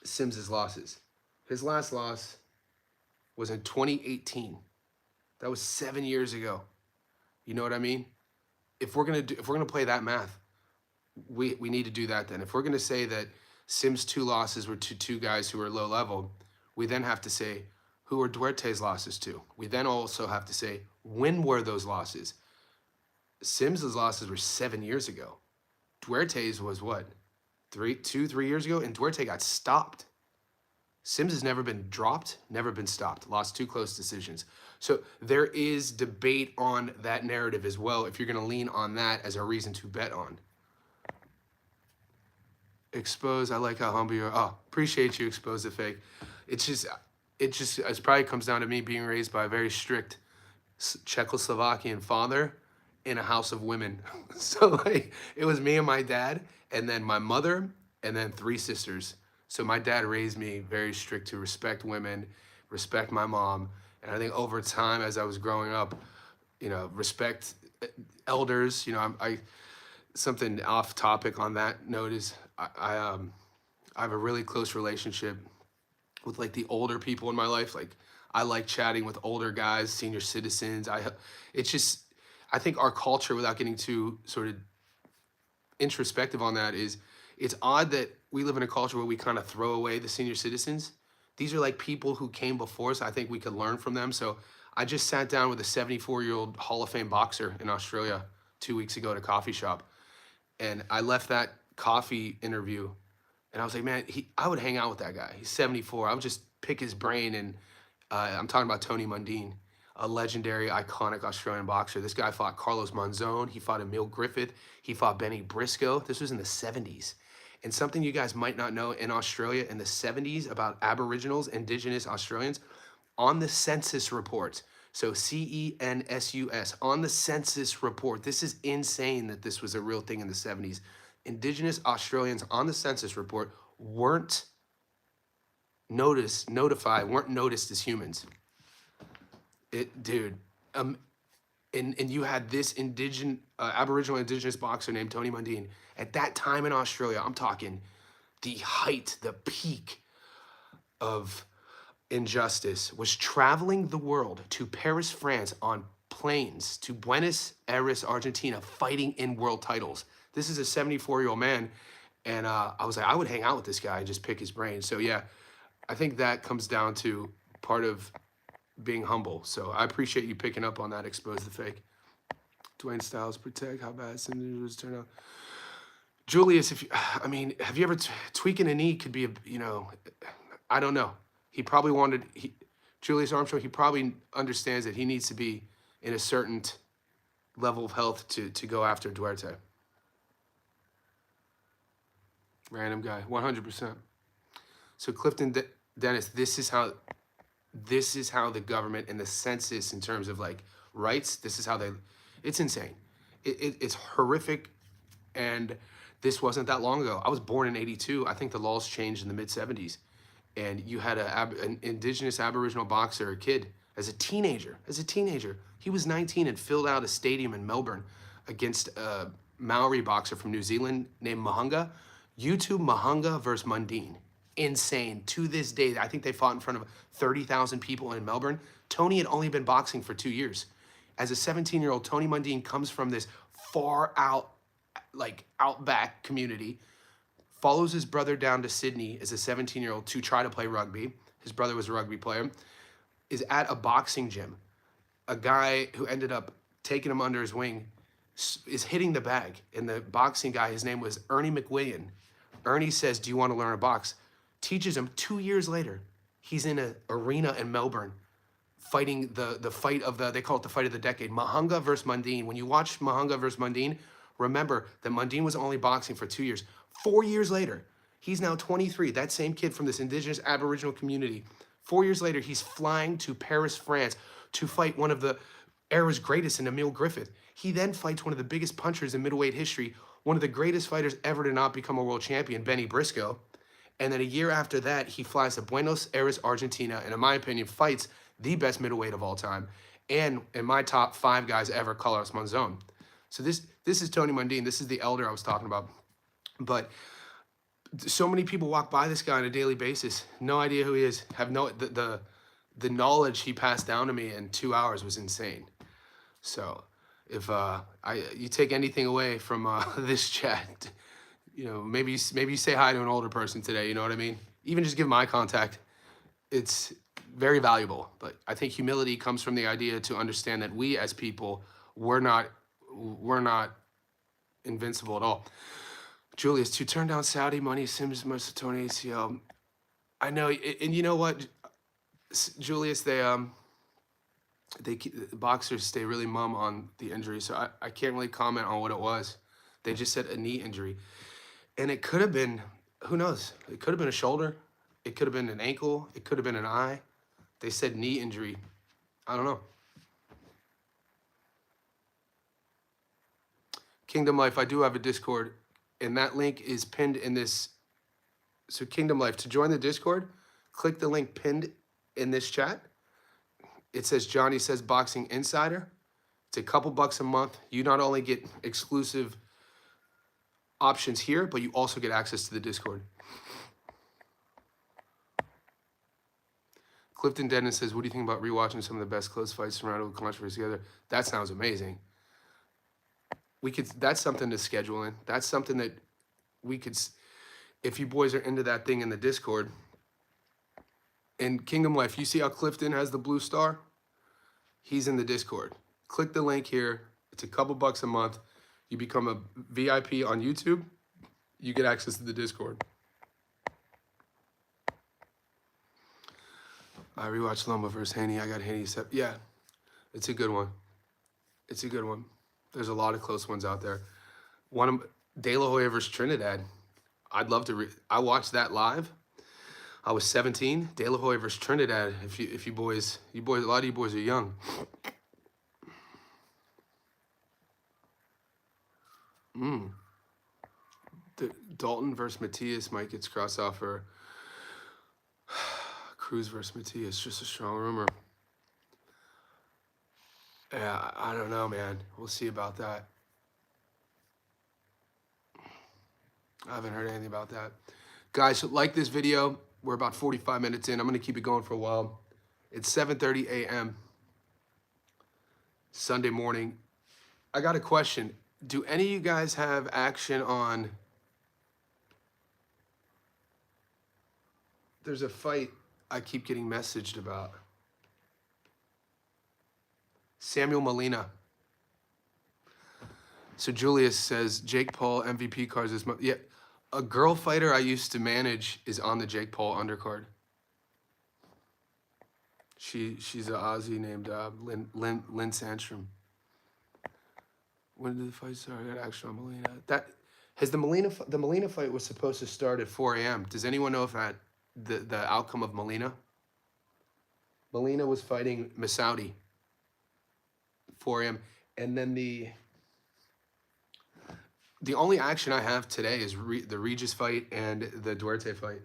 Sims's losses. His last loss was in 2018. That was 7 years ago. You know what I mean? If we're gonna play that math, we need to do that then. If we're gonna say that Sim's 2 losses were to 2 guys who were low level, we then have to say who were Duarte's losses to. We then also have to say when were those losses. Sims's losses were 7 years ago. Duarte's was what? 3 years ago, and Duarte got stopped. Sims has never been dropped, never been stopped, lost 2 close decisions. So there is debate on that narrative as well, if you're going to lean on that as a reason to bet on. Expose, I like how humble you are. Oh, appreciate you, Expose the Fake. It probably comes down to me being raised by a very strict Czechoslovakian father in a house of women. So like, it was me and my dad, and then my mother, and then 3 sisters. So my dad raised me very strict to respect women, respect my mom. And I think over time, as I was growing up, respect elders. I something off topic on that note is I have a really close relationship with like the older people in my life. Like I like chatting with older guys, senior citizens. I think our culture, without getting too sort of introspective on that, is it's odd that we live in a culture where we kind of throw away the senior citizens. These are like people who came before us. I think we could learn from them. So I just sat down with a 74-year-old Hall of Fame boxer in Australia 2 weeks ago at a coffee shop. And I left that coffee interview and I was like, man, I would hang out with that guy. He's 74. I would just pick his brain. And I'm talking about Tony Mundine, a legendary, iconic Australian boxer. This guy fought Carlos Monzon. He fought Emil Griffith. He fought Benny Briscoe. This was in the 70s. And something you guys might not know, in Australia in the 70s about Aboriginals, Indigenous Australians, on the census report, so CENSUS, on the census report, this is insane that this was a real thing in the 70s. Indigenous Australians on the census report weren't noticed as humans. Dude, and you had this Aboriginal Indigenous boxer named Tony Mundine. At that time in Australia, I'm talking the height, the peak of injustice, was traveling the world to Paris, France on planes, to Buenos Aires, Argentina, fighting in world titles. This is a 74-year-old man. And I was like, I would hang out with this guy and just pick his brain. So yeah, I think that comes down to part of being humble. So I appreciate you picking up on that. Expose the Fake. Dwayne Styles, protect. How bad symptoms turn out. Julius, have you ever tweaking a knee could be I don't know. He probably Julius Armstrong, he probably understands that he needs to be in a certain level of health to go after Duarte. Random guy, 100%. So Clifton Dennis, this is how the government and the census in terms of like rights, this is how it's insane. It's horrific, and this wasn't that long ago. I was born in 82. I think the laws changed in the mid 70s. And you had an indigenous Aboriginal boxer, a kid, as a teenager. He was 19 and filled out a stadium in Melbourne against a Maori boxer from New Zealand named Mahunga. YouTube Mahunga versus Mundine. Insane. To this day, I think they fought in front of 30,000 people in Melbourne. Tony had only been boxing for 2 years. As a 17-year-old, Tony Mundine comes from this far out, like outback community, follows his brother down to Sydney as a 17-year-old to try to play rugby. His brother was a rugby player. Is at a boxing gym. A guy who ended up taking him under his wing is hitting the bag. And the boxing guy, his name was Ernie McWilliam. Ernie says, do you want to learn a box? Teaches him. 2 years later, he's in an arena in Melbourne fighting the fight of they call it the fight of the decade. Mahunga versus Mundine. When you watch Mahunga versus Mundine, remember that Mundine was only boxing for 2 years. 4 years later, he's now 23. That same kid from this indigenous Aboriginal community. 4 years later, he's flying to Paris, France to fight one of the era's greatest in Emil Griffith. He then fights one of the biggest punchers in middleweight history, one of the greatest fighters ever to not become a world champion, Benny Briscoe. And then a year after that, he flies to Buenos Aires, Argentina, and in my opinion, fights the best middleweight of all time. And in my top 5 guys ever, Carlos Monzon. So this is Tony Mundine. This is the elder I was talking about. But so many people walk by this guy on a daily basis. No idea who he is. Have no the knowledge he passed down to me in 2 hours was insane. So if you take anything away from this chat, you know, maybe you say hi to an older person today. You know what I mean? Even just give my contact. It's very valuable. But I think humility comes from the idea to understand that we as people, we're not invincible at all. Julius, to turn down Saudi money, Sims much to Tony ACL. I know, and you know what, Julius, the boxers stay really mum on the injury, so I can't really comment on what it was. They just said a knee injury, and it could have been, who knows? It could have been a shoulder, it could have been an ankle, it could have been an eye. They said knee injury. I don't know. Kingdom Life, I do have a Discord. And that link is pinned in this. So Kingdom Life, to join the Discord, click the link pinned in this chat. It says Johnny Says Boxing Insider. It's a couple bucks a month. You not only get exclusive options here, but you also get access to the Discord. Clifton Dennis says, what do you think about rewatching some of the best close fights surrounded with controversy together? That sounds amazing. That's something to schedule in. That's something that we could, if you boys are into that thing in the Discord. In Kingdom Life, you see how Clifton has the blue star? He's in the Discord. Click the link here. It's a couple bucks a month. You become a VIP on YouTube. You get access to the Discord. I rewatched Loma versus Haney. I got Haney set. Yeah, it's a good one. It's a good one. There's a lot of close ones out there. One of De La Hoya versus Trinidad. I'd love to. I watched that live. I was 17. De La Hoya versus Trinidad. If you boys, a lot of you boys are young. Dalton versus Matias might get crossed off for Cruz versus Matias. Just a strong rumor. Yeah, I don't know, man. We'll see about that. I haven't heard anything about that. Guys, like this video. We're about 45 minutes in. I'm going to keep it going for a while. It's 7:30 a.m. Sunday morning. I got a question. Do any of you guys have action on... There's a fight I keep getting messaged about. Samuel Molina. So Julius says, Jake Paul MVP cards this month. Yeah, a girl fighter I used to manage is on the Jake Paul undercard. She's an Aussie named Lynn Sandstrom. When did the fight start? I got action on Melina. That has the Melina fight was supposed to start at 4 a.m. Does anyone know if that the outcome of Melina? Melina was fighting Masaudi 4 a.m. And then the only action I have today is the Regis fight and the Duarte fight.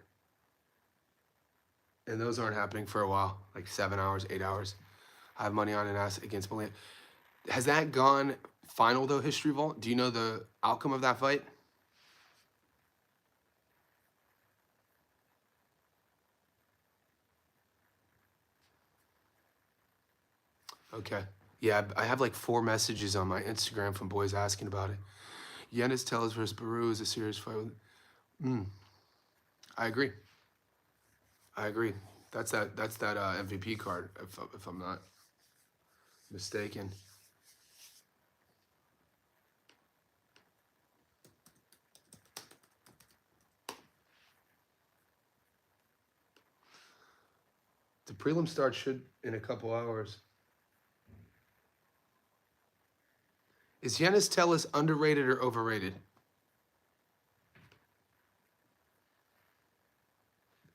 And those aren't happening for a while, like 7 hours, 8 hours. I have money on an asset against Melina. Has that gone final though, History Vault? Do you know the outcome of that fight? Okay. Yeah, I have like 4 messages on my Instagram from boys asking about it. Yenis Tellez versus Baru is a serious fight. I agree. I agree. That's that MVP card, if I'm not mistaken. The prelim start should in a couple hours. Is Yenis Tellez underrated or overrated?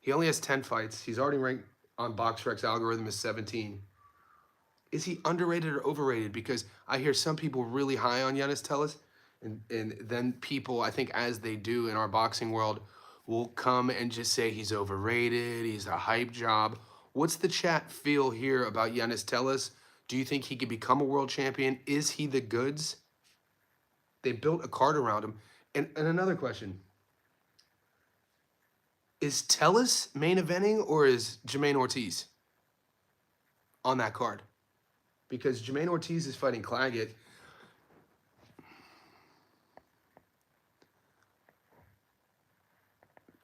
He only has 10 fights. He's already ranked on BoxRec's algorithm as 17. Is he underrated or overrated? Because I hear some people really high on Yenis Tellez, and then people, I think as they do in our boxing world, will come and just say he's overrated, he's a hype job. What's the chat feel here about Yenis Tellez? Do you think he could become a world champion? Is he the goods? They built a card around him. And another question. Is Tellez main eventing or is Jermaine Ortiz on that card? Because Jermaine Ortiz is fighting Claggett.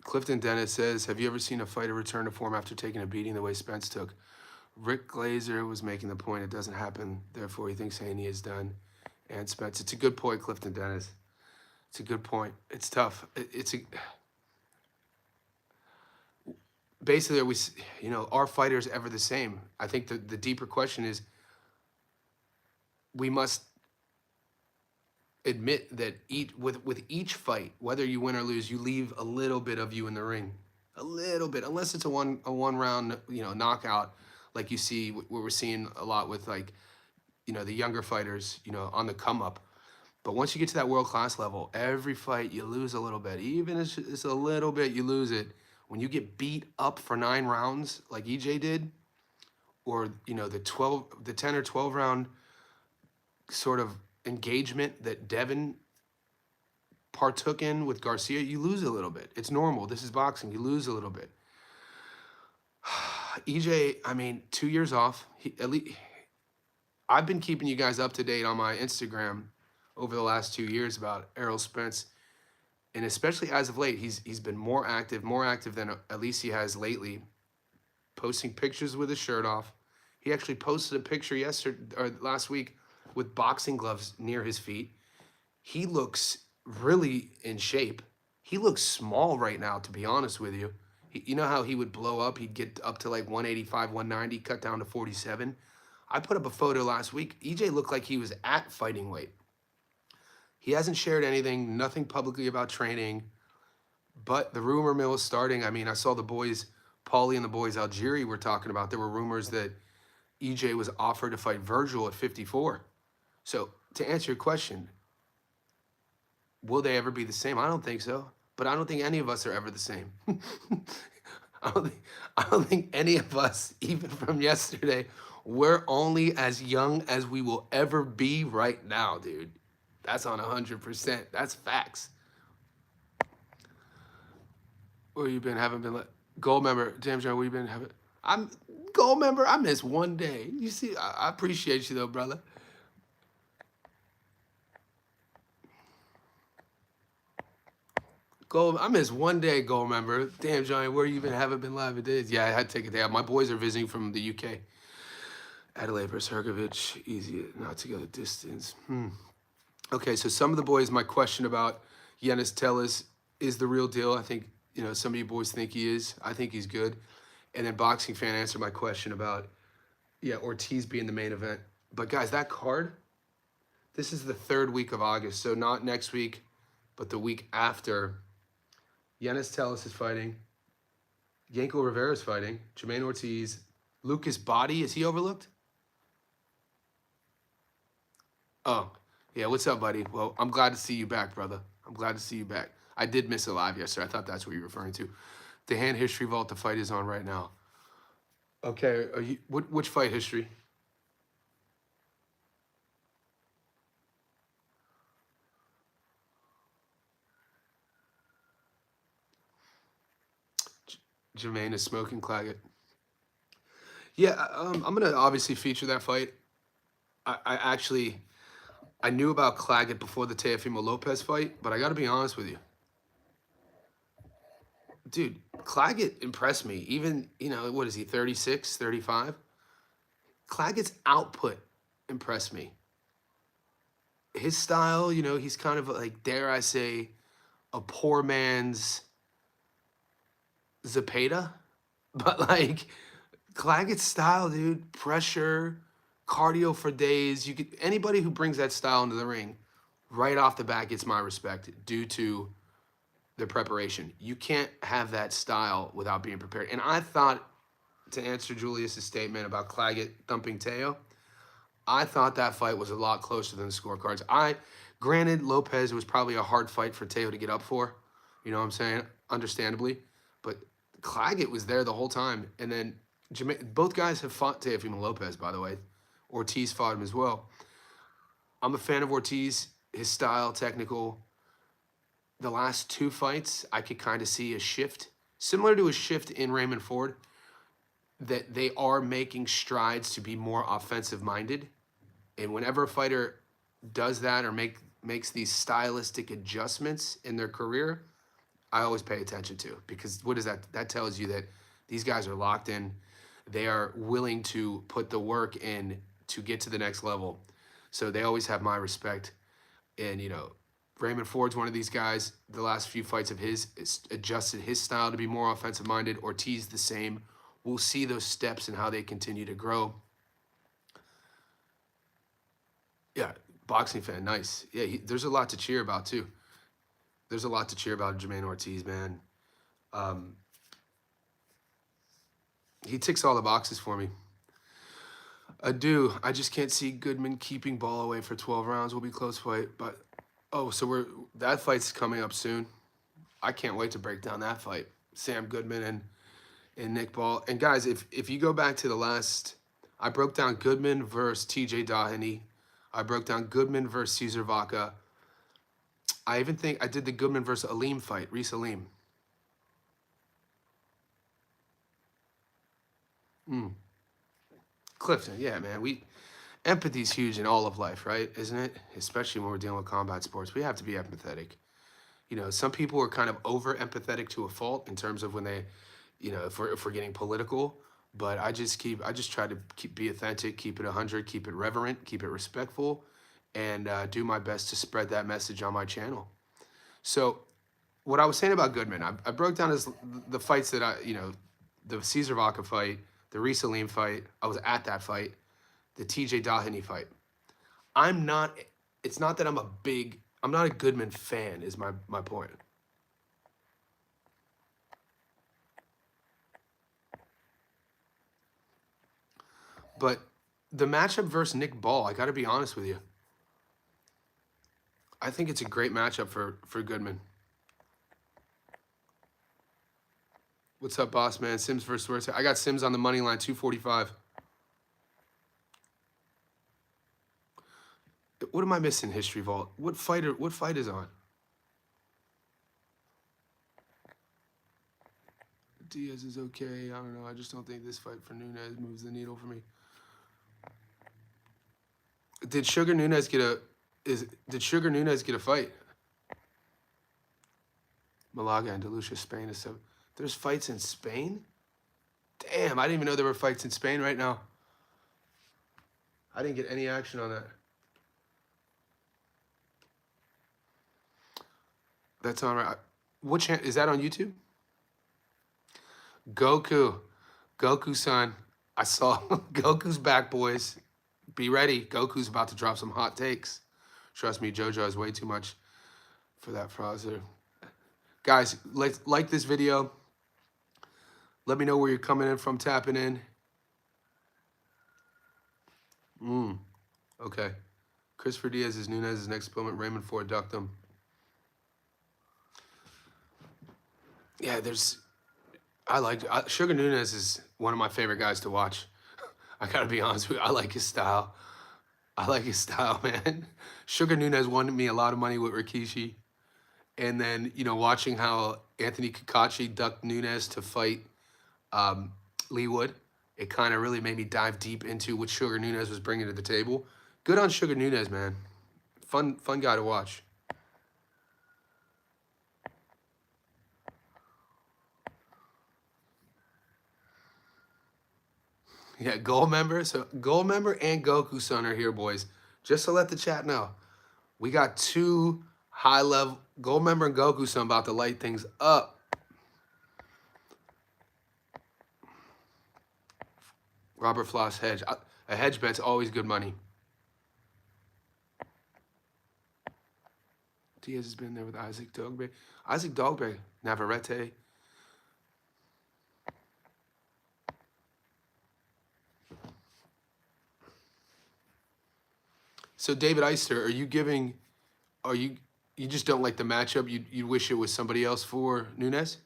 Clifton Dennis says, have you ever seen a fighter return to form after taking a beating the way Spence took? Rick Glazer was making the point it doesn't happen, therefore he thinks Haney is done. And Spence, it's a good point, Clifton Dennis. It's a good point. It's tough. Basically, are fighters ever the same? I think the deeper question is, we must admit that with each fight, whether you win or lose, you leave a little bit of you in the ring, a little bit, unless it's a one round knockout, like you see what we're seeing a lot with the younger fighters on the come up. But once you get to that world class level, every fight you lose a little bit, even if it's a little bit, you lose it. When you get beat up for 9 rounds like EJ did, or the 10 or 12 round sort of engagement that Devin partook in with Garcia, you lose a little bit. It's normal. This is boxing. You lose a little bit. EJ, I mean, 2 years off. I've been keeping you guys up to date on my Instagram over the last 2 years about Errol Spence. And especially as of late, he's been more active than at least he has lately, posting pictures with his shirt off. He actually posted a picture last week with boxing gloves near his feet. He looks really in shape. He looks small right now, to be honest with you. You know how he would blow up? He'd get up to like 185, 190, cut down to 47. I put up a photo last week. EJ looked like he was at fighting weight. He hasn't shared anything, nothing publicly about training, but the rumor mill is starting. I mean, I saw the boys, Paulie and the boys Algieri were talking about, there were rumors that EJ was offered to fight Virgil at 54. So to answer your question, will they ever be the same? I don't think so, but I don't think any of us are ever the same. I don't think any of us, even from yesterday, we're only as young as we will ever be right now, dude. That's on 100%. That's facts. Where you been? Haven't been gold member. Damn, John, where you been? I'm gold member. I missed one day. You see, I appreciate you though, brother. Gold. I missed one day, gold member. Damn, Johnny, where you been? Haven't been live in days. Yeah, I had to take a day out. My boys are visiting from the UK. Adelaide versus Hergovich. Easy not to go the distance. Okay, so some of the boys, my question about Yenis Tellez is the real deal. I think, some of you boys think he is. I think he's good. And then Boxing Fan answered my question about Yeah, Ortiz being the main event. But guys, that card, this is the 3rd week of August. So not next week, but the week after. Yanis Tellis is fighting. Yanko Rivera's fighting. Jermaine Ortiz. Lucas Body, is he overlooked? Oh, yeah. What's up, buddy? Well, I'm glad to see you back, brother. I'm glad to see you back. I did miss a live yesterday. I thought that's what you're referring to. The hand history vault, the fight is on right now. Okay, which fight history? Jermaine is smoking Claggett. Yeah, I'm gonna obviously feature that fight. I knew about Claggett before the Teofimo Lopez fight, but I got to be honest with you, dude. Claggett impressed me. Even what is he, 36, 35? Claggett's output impressed me. His style, he's kind of like, dare I say, a poor man's Zapata, but like Claggett's style, dude, pressure, cardio for days. You could anybody who brings that style into the ring, right off the bat gets my respect due to the preparation. You can't have that style without being prepared. And I thought, to answer Julius's statement about Claggett thumping Teo, I thought that fight was a lot closer than the scorecards. Granted, Lopez was probably a hard fight for Teo to get up for. You know what I'm saying? Understandably. But Claggett was there the whole time. And then both guys have fought Teofimo Lopez, by the way. Ortiz fought him as well. I'm a fan of Ortiz, his style, technical. The last 2 fights, I could kind of see a shift, similar to a shift in Raymond Ford, that they are making strides to be more offensive minded. And whenever a fighter does that or makes these stylistic adjustments in their career, I always pay attention to, because what is that? That tells you that these guys are locked in. They are willing to put the work in to get to the next level. So they always have my respect. And, Raymond Ford's one of these guys. The last few fights of his adjusted his style to be more offensive minded. Ortiz the same. We'll see those steps and how they continue to grow. Yeah, boxing fan, nice. Yeah, there's a lot to cheer about too. There's a lot to cheer about Jermaine Ortiz, man. Um, he ticks all the boxes for me. I do. I just can't see Goodman keeping Ball away for 12 rounds. Will be a close fight, but so that fight's coming up soon. I can't wait to break down that fight. Sam Goodman and Nick Ball. And guys, if you go back to the last, I broke down Goodman versus TJ Doheny. I broke down Goodman versus Cesar Vaca. I even think I did the Goodman versus Aleem fight, Reese Aleem. Clifton, yeah, man. Empathy's huge in all of life, right? Isn't it? Especially when we're dealing with combat sports. We have to be empathetic. Some people are kind of over empathetic to a fault in terms of when they, if we're getting political. But I just try to be authentic, keep it 100, keep it reverent, keep it respectful, and do my best to spread that message on my channel. So, what I was saying about Goodman, I broke down the fights that the Cesar Vaca fight, the Reese Aleem fight. I was at that fight, the TJ Doheny fight. It's not that I'm not a Goodman fan, is my point. But the matchup versus Nick Ball, I got to be honest with you. I think it's a great matchup for Goodman. What's up, boss man? Sims versus Duarte. I got Sims on the money line, 245. What am I missing, History Vault? What fight is on? Diaz is okay. I don't know. I just don't think this fight for Nunes moves the needle for me. Did Sugar Nunes get a fight? Malaga and Delucia, Spain is so. There's fights in Spain? Damn, I didn't even know there were fights in Spain right now. I didn't get any action on that. That's on right. What channel is that on YouTube? Goku, son. I saw Goku's back, boys. Be ready. Goku's about to drop some hot takes. Trust me, JoJo is way too much for that Frozzer. Guys, like this video. Let me know where you're coming in from, tapping in. Okay. Christopher Diaz is Nunez's next opponent. Raymond Ford ducked him. Yeah, Sugar Nunez is one of my favorite guys to watch. I gotta be honest with you. I like his style. Man. Sugar Nunez won me a lot of money with Rikishi. And then, watching how Anthony Kakachi ducked Nunez to fight Lee Wood, it kind of really made me dive deep into what Sugar Nunez was bringing to the table. Good on Sugar Nunez, man. Fun guy to watch. Yeah, gold member. So gold member and Goku-san are here, boys. Just to let the chat know, we got two high-level gold member and Goku-san about to light things up. Robert Floss hedge. A hedge bet's always good money. Diaz has been there with Isaac Dogbe. Isaac Dogbe, Navarrete. So David Eister, you just don't like the matchup? You wish it was somebody else for Nunez?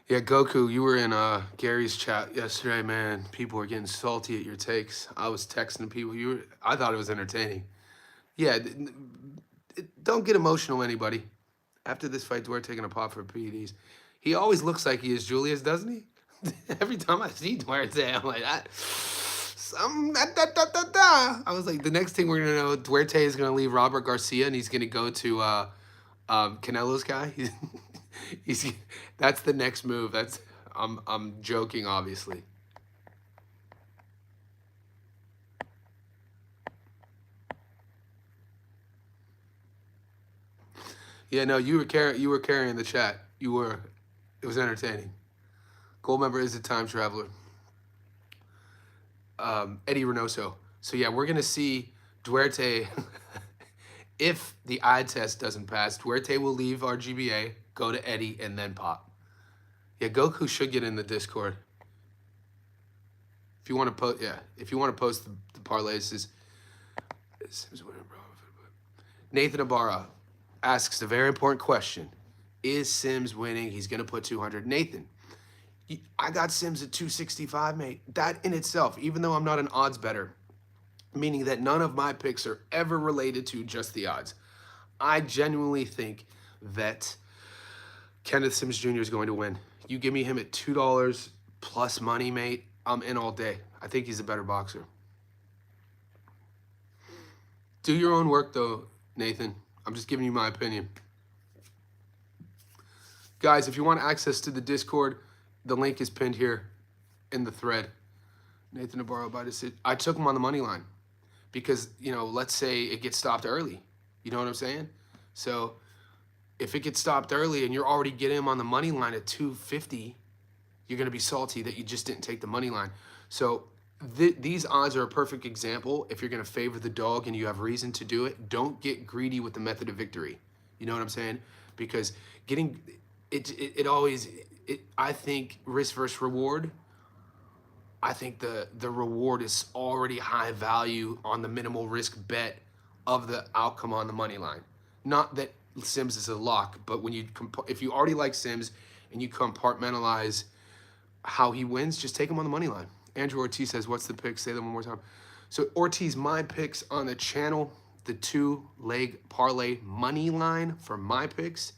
Yeah, Goku, you were in Gary's chat yesterday, man. People were getting salty at your takes. I was texting people. I thought it was entertaining. Yeah, don't get emotional, anybody. After this fight, Duarte taking a pop for PEDs. He always looks like he is Julius, doesn't he? Every time I see Duarte, I'm like, I was like, the next thing we're gonna know, Duarte is gonna leave Robert Garcia and he's gonna go to Canelo's guy. That's the next move. I'm joking, obviously. Yeah, no, you were carrying the chat. It was entertaining. Gold member is a time traveler. Eddie Reynoso. So yeah, we're gonna see Duarte. If the eye test doesn't pass, Duarte will leave RGBA, go to Eddie, and then pop. Yeah, Goku should get in the Discord. If you want to post, if you want to post the parlays, is Nathan Ibarra asks a very important question: is Sims winning? He's gonna put 200. Nathan, I got Sims at 265, mate. That in itself, even though I'm not an odds better, meaning that none of my picks are ever related to just the odds, I genuinely think that Kenneth Sims Jr. is going to win. You give me him at $2 plus money, mate, I'm in all day. I think he's a better boxer. Do your own work, though, Nathan. I'm just giving you my opinion. Guys, if you want access to the Discord, the link is pinned here in the thread. Nathan Navarro by decision. I took him on the money line because, let's say it gets stopped early. You know what I'm saying? So if it gets stopped early and you're already getting him on the money line at 250, you're going to be salty that you just didn't take the money line. So these odds are a perfect example. If you're going to favor the dog and you have reason to do it, don't get greedy with the method of victory. You know what I'm saying? Because getting it always, I think risk versus reward, I think the reward is already high value on the minimal risk bet of the outcome on the money line. Not that Sims is a lock, but when if you already like Sims and you compartmentalize how he wins, just take him on the money line. Andrew Ortiz says, what's the pick? Say them one more time. So Ortiz, my picks on the channel, the 2-leg parlay money line for my picks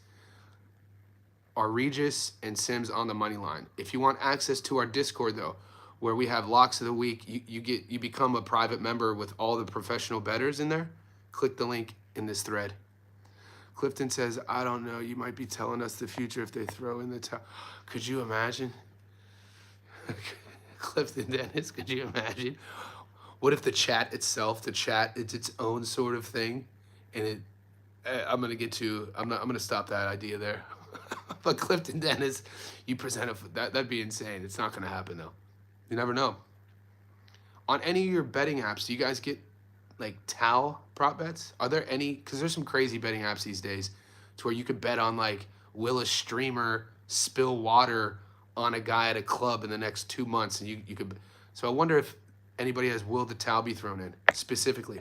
are Regis and Sims on the money line. If you want access to our Discord, though, where we have locks of the week, you become a private member with all the professional bettors in there. Click the link in this thread. Clifton says, I don't know, you might be telling us the future if they throw in the towel. Could you imagine? Clifton Dennis, could you imagine? What if the chat itself, it's its own sort of thing, and I'm gonna get to. I'm gonna stop that idea there. But Clifton Dennis, you present that'd be insane. It's not gonna happen though. You never know. On any of your betting apps, do you guys get like Tau prop bets? Are there any? Because there's some crazy betting apps these days, to where you could bet on like, will a streamer spill water on a guy at a club in the next 2 months, and you could. So I wonder if anybody has will the Tau be thrown in specifically.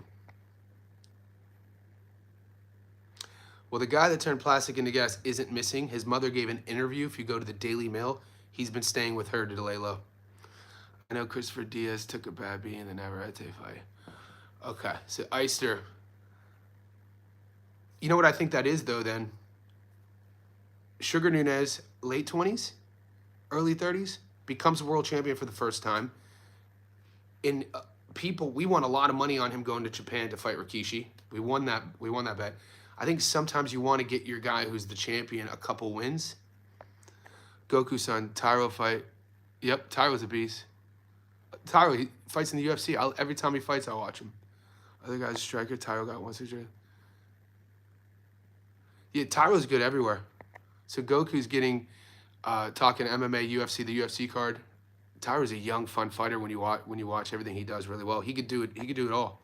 Well, the guy that turned plastic into gas isn't missing. His mother gave an interview. If you go to the Daily Mail, he's been staying with her to lay low. I know Christopher Diaz took a bad beat in the Navarrete fight. Okay, so Eister. You know what I think that is, though, then? Sugar Nunez, late 20s, early 30s, becomes a world champion for the first time. In we won a lot of money on him going to Japan to fight Rikishi. We won that bet. I think sometimes you want to get your guy who's the champion a couple wins. Goku-san, Tyro fight. Yep, Tyro's a beast. Tyro, he fights in the UFC. Every time he fights, I'll watch him. Other guys, striker, Tyro got 160. Yeah, Tyro's good everywhere. So Goku's getting, talking MMA, UFC, the UFC card. Tyro's a young, fun fighter when you watch everything he does really well. He could do it all.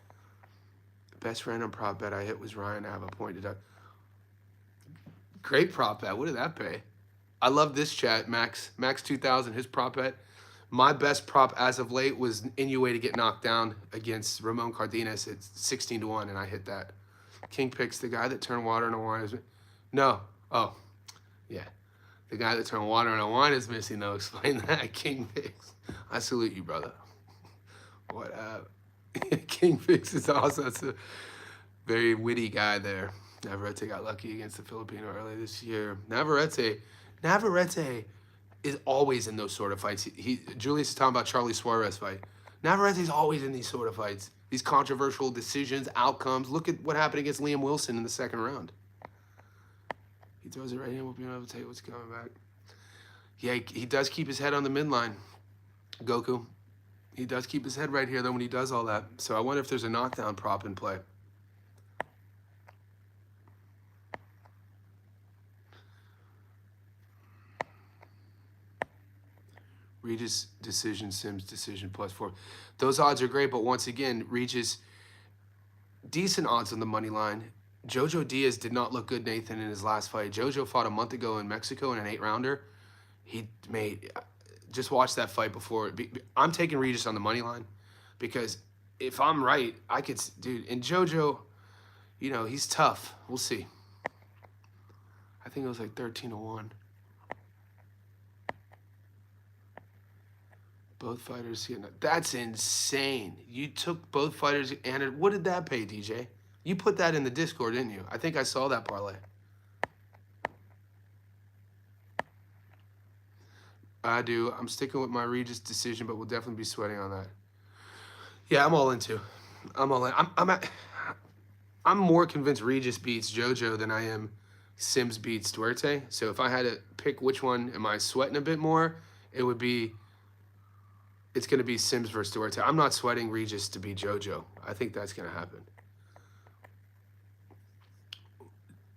Best random prop bet I hit was Ryan to have a point deduct. Great prop bet. What did that pay? I love this chat, Max 2000, his prop bet. My best prop as of late was Inoue to get knocked down against Ramon Cardenas. It's 16-1, and I hit that. King picks the guy that turned water into wine. No. Oh, yeah. The guy that turned water into wine is missing, though. Explain that. King picks. I salute you, brother. What King Fix is also that's a very witty guy there. Navarrete got lucky against the Filipino earlier this year. Navarrete is always in those sort of fights. Julius is talking about Charlie Suarez fight. Navarrete's always in these sort of fights. These controversial decisions, outcomes. Look at what happened against Liam Wilson in the second round. He throws it right in. We'll be able to tell you what's coming back. Yeah, he does keep his head on the midline, Goku. He does keep his head right here, though, when he does all that. So I wonder if there's a knockdown prop in play. Regis decision, Sims decision +4. Those odds are great, but once again, Regis, decent odds on the money line. Jojo Diaz did not look good, Nathan, in his last fight. Jojo fought a month ago in Mexico in an 8-rounder. He made... Just watch that fight before. I'm taking Regis on the money line because if I'm right, I could, dude. And JoJo, you know, he's tough. We'll see. I think it was like 13-1. Both fighters. That's insane. You took both fighters and what did that pay, DJ? You put that in the Discord, didn't you? I think I saw that parlay. I do. I'm sticking with my Regis decision, but we'll definitely be sweating on that. Yeah, I'm all in too. I'm all in. I'm more convinced Regis beats JoJo than I am Sims beats Duarte. So if I had to pick which one am I sweating a bit more, it's going to be Sims versus Duarte. I'm not sweating Regis to beat JoJo. I think that's going to happen.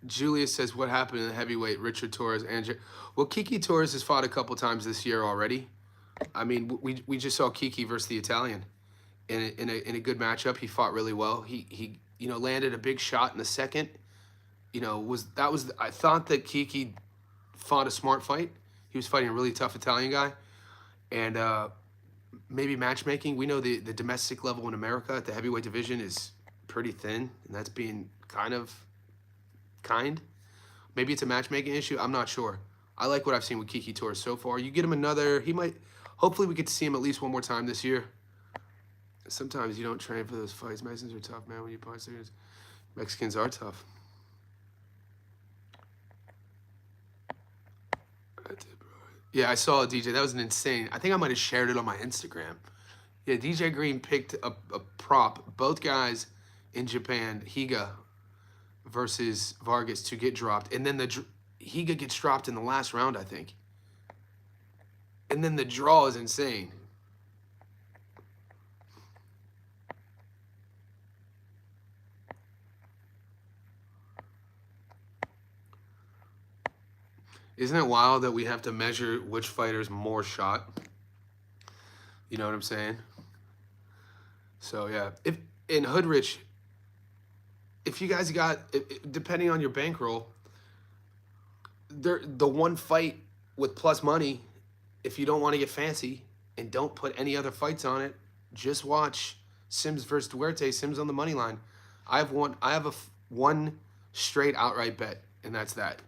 Julius says, what happened in the heavyweight? Richard Torres and well, Kiki Torres has fought a couple times this year already. I mean, we just saw Kiki versus the Italian in a good matchup. He fought really well. He landed a big shot in the second. I thought that Kiki fought a smart fight. He was fighting a really tough Italian guy, and maybe matchmaking. We know the domestic level in America at the heavyweight division is pretty thin, and that's being kind. Maybe it's a matchmaking issue. I'm not sure. I like what I've seen with Kiki Torres so far. You get him another, hopefully we get to see him at least one more time this year. Sometimes you don't train for those fights. Mexicans are tough, man, when you punch serious. Mexicans are tough. Yeah, I saw it, DJ. That was an insane. I think I might have shared it on my Instagram. Yeah, DJ Green picked a prop. Both guys in Japan, Higa versus Vargas, to get dropped. And then Higa gets dropped in the last round, I think. And then the draw is insane. Isn't it wild that we have to measure which fighter's more shot? You know what I'm saying? So yeah, if in Hoodrich, if you guys got, depending on your bankroll, the one fight with plus money, if you don't want to get fancy and don't put any other fights on it, just watch Sims versus Duarte. Sims on the money line. I have one straight outright bet, and that's that.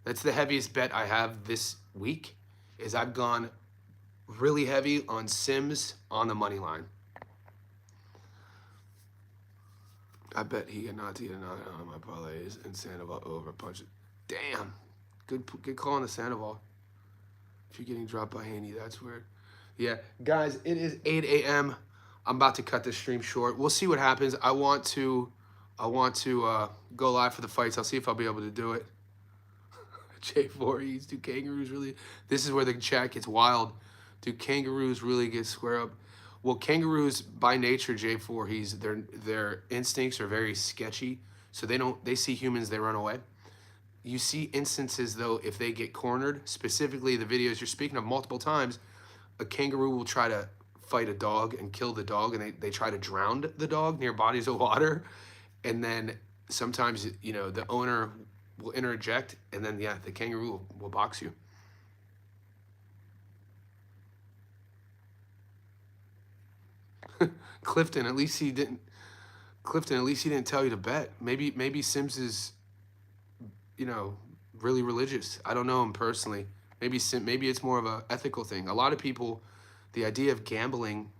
That's the heaviest bet I have this week. Is I've gone really heavy on Sims on the money line. I bet he cannot get another on my parlays and Sandoval over punch it. Damn. Good call on the Sandoval. If you're getting dropped by Haney, that's weird. Yeah, guys, it is 8 a.m. I'm about to cut this stream short. We'll see what happens. I want to go live for the fights. I'll see if I'll be able to do it. J4 eats. Do kangaroos really? This is where the chat gets wild. Do kangaroos really get square up? Well, kangaroos by nature, J4, their instincts are very sketchy. So they see humans, they run away. You see instances though, if they get cornered, specifically the videos you're speaking of multiple times, a kangaroo will try to fight a dog and kill the dog, and they try to drown the dog near bodies of water. And then sometimes, you know, the owner will interject, and then yeah, the kangaroo will box you. Clifton, at least he didn't tell you to bet. Maybe Sims is, you know, really religious. I don't know him personally. Maybe it's more of a ethical thing. A lot of people, the idea of gambling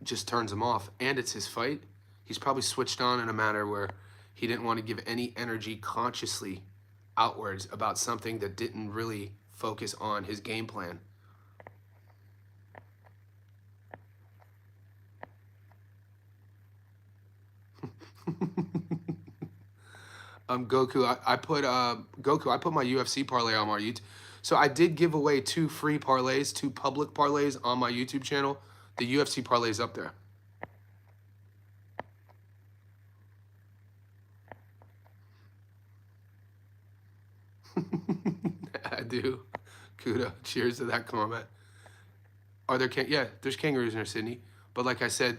just turns him off, and it's his fight. He's probably switched on in a manner where he didn't want to give any energy consciously outwards about something that didn't really focus on his game plan. Goku, I put my UFC parlay on my YouTube. So I did give away 2 free parlays, 2 public parlays on my YouTube channel. The UFC parlay is up there. I do. Kudo. Cheers to that comment. Are there there's kangaroos near Sydney, but like I said,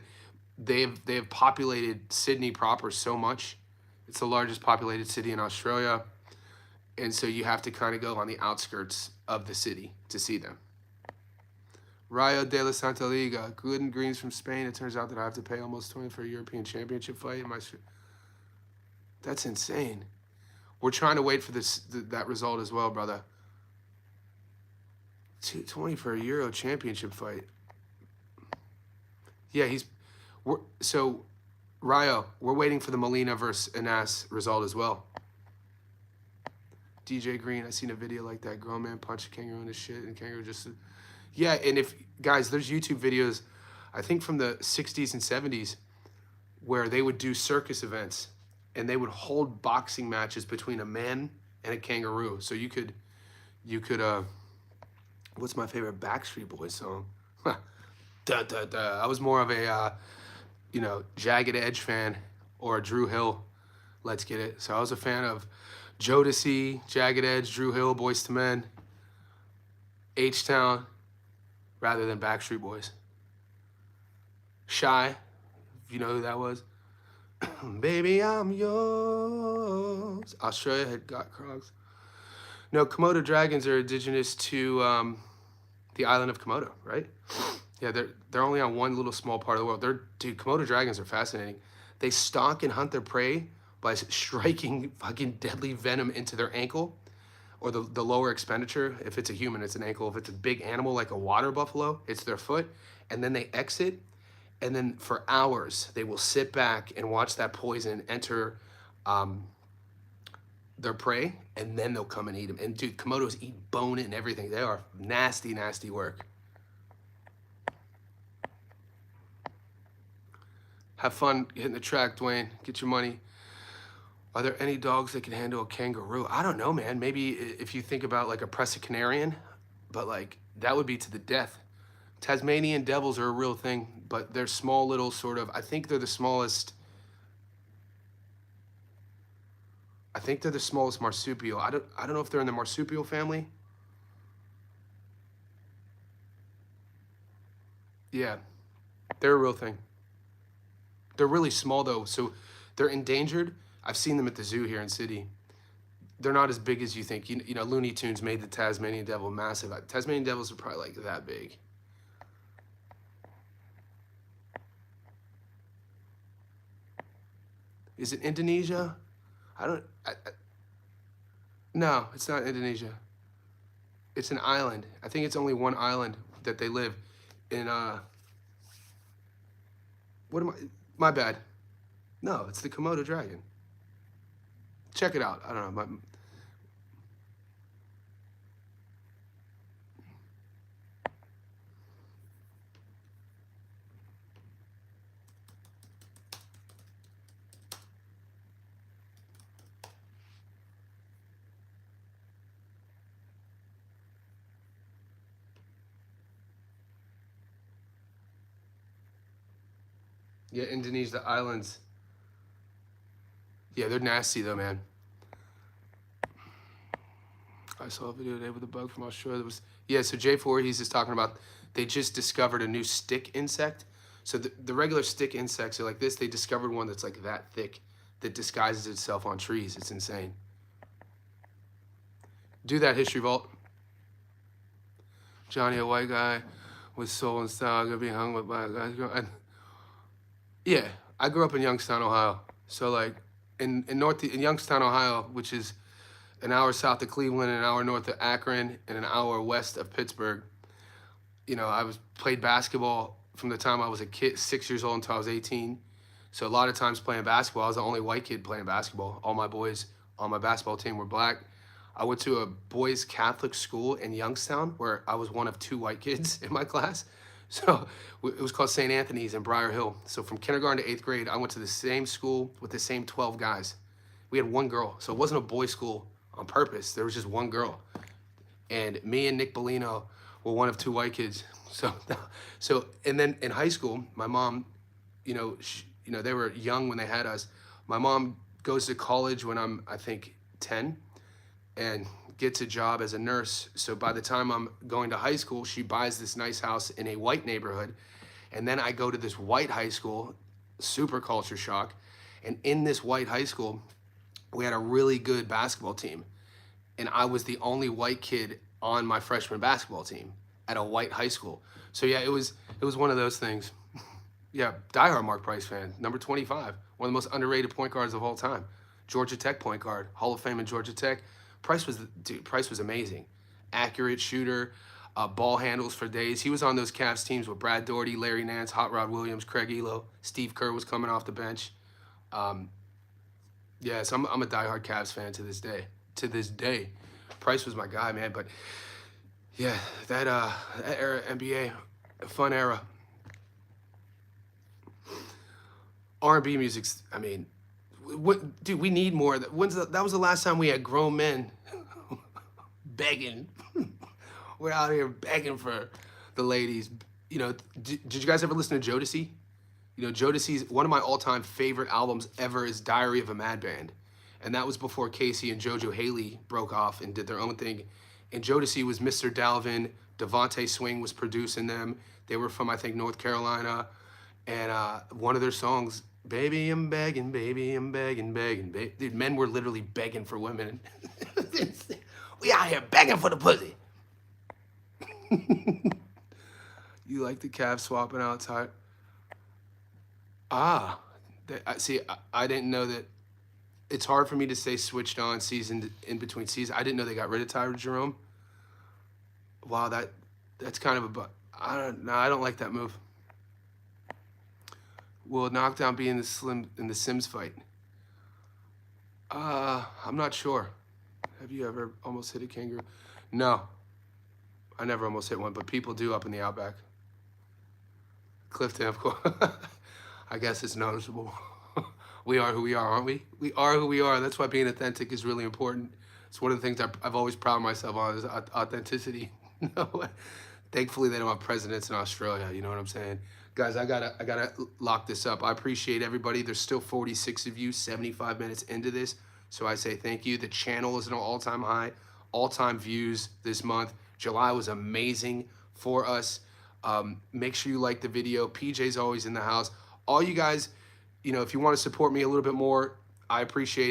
they have populated Sydney proper so much. It's the largest populated city in Australia, and so you have to kind of go on the outskirts of the city to see them. Rayo de la Santa Liga, good and greens from Spain. It turns out that I have to pay almost 20 for a European Championship fight. That's insane. We're trying to wait for that result as well, brother. 220 for a Euro Championship fight. Yeah, so Rayo, we're waiting for the Molina versus Anas result as well. DJ Green, I seen a video like that. Grown man punched a kangaroo in his shit, and kangaroo just... Yeah, and if, guys, there's YouTube videos, I think from the 60s and 70s, where they would do circus events, and they would hold boxing matches between a man and a kangaroo. So you could, what's my favorite Backstreet Boys song? Da, da, da. I was more of a, Jagged Edge fan, or a Drew Hill, Let's Get It. So I was a fan of Jodeci, Jagged Edge, Drew Hill, Boyz II Men, H-Town, rather than Backstreet Boys. Shy, if you know who that was. Baby, I'm yours. Australia had got Crocs. No, Komodo dragons are indigenous to the island of Komodo, right? Yeah, they're only on one little small part of the world. Dude, Komodo dragons are fascinating. They stalk and hunt their prey by striking fucking deadly venom into their ankle, or the lower expenditure. If it's a human, it's an ankle. If it's a big animal like a water buffalo, it's their foot. And then they exit, and then for hours, they will sit back and watch that poison enter their prey, and then they'll come and eat them. And dude, Komodos eat bone and everything. They are nasty, nasty work. Have fun hitting the track, Dwayne. Get your money. Are there any dogs that can handle a kangaroo? I don't know, man. Maybe if you think about like a Presa Canarian, but like that would be to the death. Tasmanian devils are a real thing, but they're small little sort of, I think they're the smallest I think they're the smallest marsupial. I don't know if they're in the marsupial family. Yeah, they're a real thing. They're really small though, so they're endangered. I've seen them at the zoo here in city. They're not as big as you think. You know, Looney Tunes made the Tasmanian devil massive. Tasmanian devils are probably like that big. Is it Indonesia? I don't. No, it's not Indonesia. It's an island. I think it's only one island that they live in. What am I? My bad. No, it's the Komodo dragon. Check it out. I don't know. Yeah, Indonesia, the islands. Yeah, they're nasty though, man. I saw a video today with a bug from Australia that was, yeah, so J4, he's just talking about, they just discovered a new stick insect. So the regular stick insects are like this. They discovered one that's like that thick that disguises itself on trees. It's insane. Do that, History Vault. Johnny, a white guy with soul and style, gonna be hung with black guys. Yeah, I grew up in Youngstown, Ohio. So like in Youngstown, Ohio, which is an hour south of Cleveland, an hour north of Akron, and an hour west of Pittsburgh. You know, played basketball from the time I was a kid, 6 years old until I was 18. So a lot of times playing basketball, I was the only white kid playing basketball. All my boys on my basketball team were black. I went to a boys' Catholic school in Youngstown where I was one of 2 white kids in my class. So it was called St. Anthony's in Briar Hill. So from kindergarten to 8th grade, I went to the same school with the same 12 guys. We had one girl. So it wasn't a boys' school on purpose. There was just one girl. And me and Nick Bellino were one of 2 white kids. So and then in high school, my mom, they were young when they had us. My mom goes to college when I'm, I think, 10 and gets a job as a nurse. So by the time I'm going to high school, she buys this nice house in a white neighborhood. And then I go to this white high school, super culture shock. And in this white high school, we had a really good basketball team. And I was the only white kid on my freshman basketball team at a white high school. So yeah, it was one of those things. Yeah, diehard Mark Price fan, number 25, one of the most underrated point guards of all time. Georgia Tech point guard, Hall of Fame in Georgia Tech. Price was amazing. Accurate shooter, ball handles for days. He was on those Cavs teams with Brad Daugherty, Larry Nance, Hot Rod Williams, Craig Elo. Steve Kerr was coming off the bench. Yeah, so I'm a diehard Cavs fan to this day. To this day. Price was my guy, man. But yeah, that era, NBA, a fun era. R&B music's, I mean, dude, we need more. That was the last time we had grown men begging. We're out here begging for the ladies. You know, did you guys ever listen to Jodeci? You know, Jodeci's, one of my all-time favorite albums ever is Diary of a Mad Band. And that was before Casey and JoJo Haley broke off and did their own thing. And Jodeci was Mr. Dalvin. Devontae Swing was producing them. They were from, I think, North Carolina. And one of their songs, Baby, I'm begging, baby, I'm begging, begging. Dude, men were literally begging for women. We out here begging for the pussy. You like the Cavs swapping out Ty? See, I didn't know that. It's hard for me to say switched on season in between seasons. I didn't know they got rid of Tyler Jerome. Wow, that's kind of I don't like that move. Will Knockdown be in the Sims fight? I'm not sure. Have you ever almost hit a kangaroo? No, I never almost hit one, but people do up in the Outback. Clifton, of course. I guess it's noticeable. We are who we are, aren't we? We are who we are. That's why being authentic is really important. It's one of the things I've always prided myself on is authenticity. Thankfully, they don't have presidents in Australia. You know what I'm saying? Guys, I gotta lock this up. I appreciate everybody. There's still 46 of you, 75 minutes into this. So I say thank you. The channel is at an all-time high, all-time views this month. July was amazing for us. Make sure you like the video. PJ's always in the house. All you guys, if you want to support me a little bit more, I appreciate it.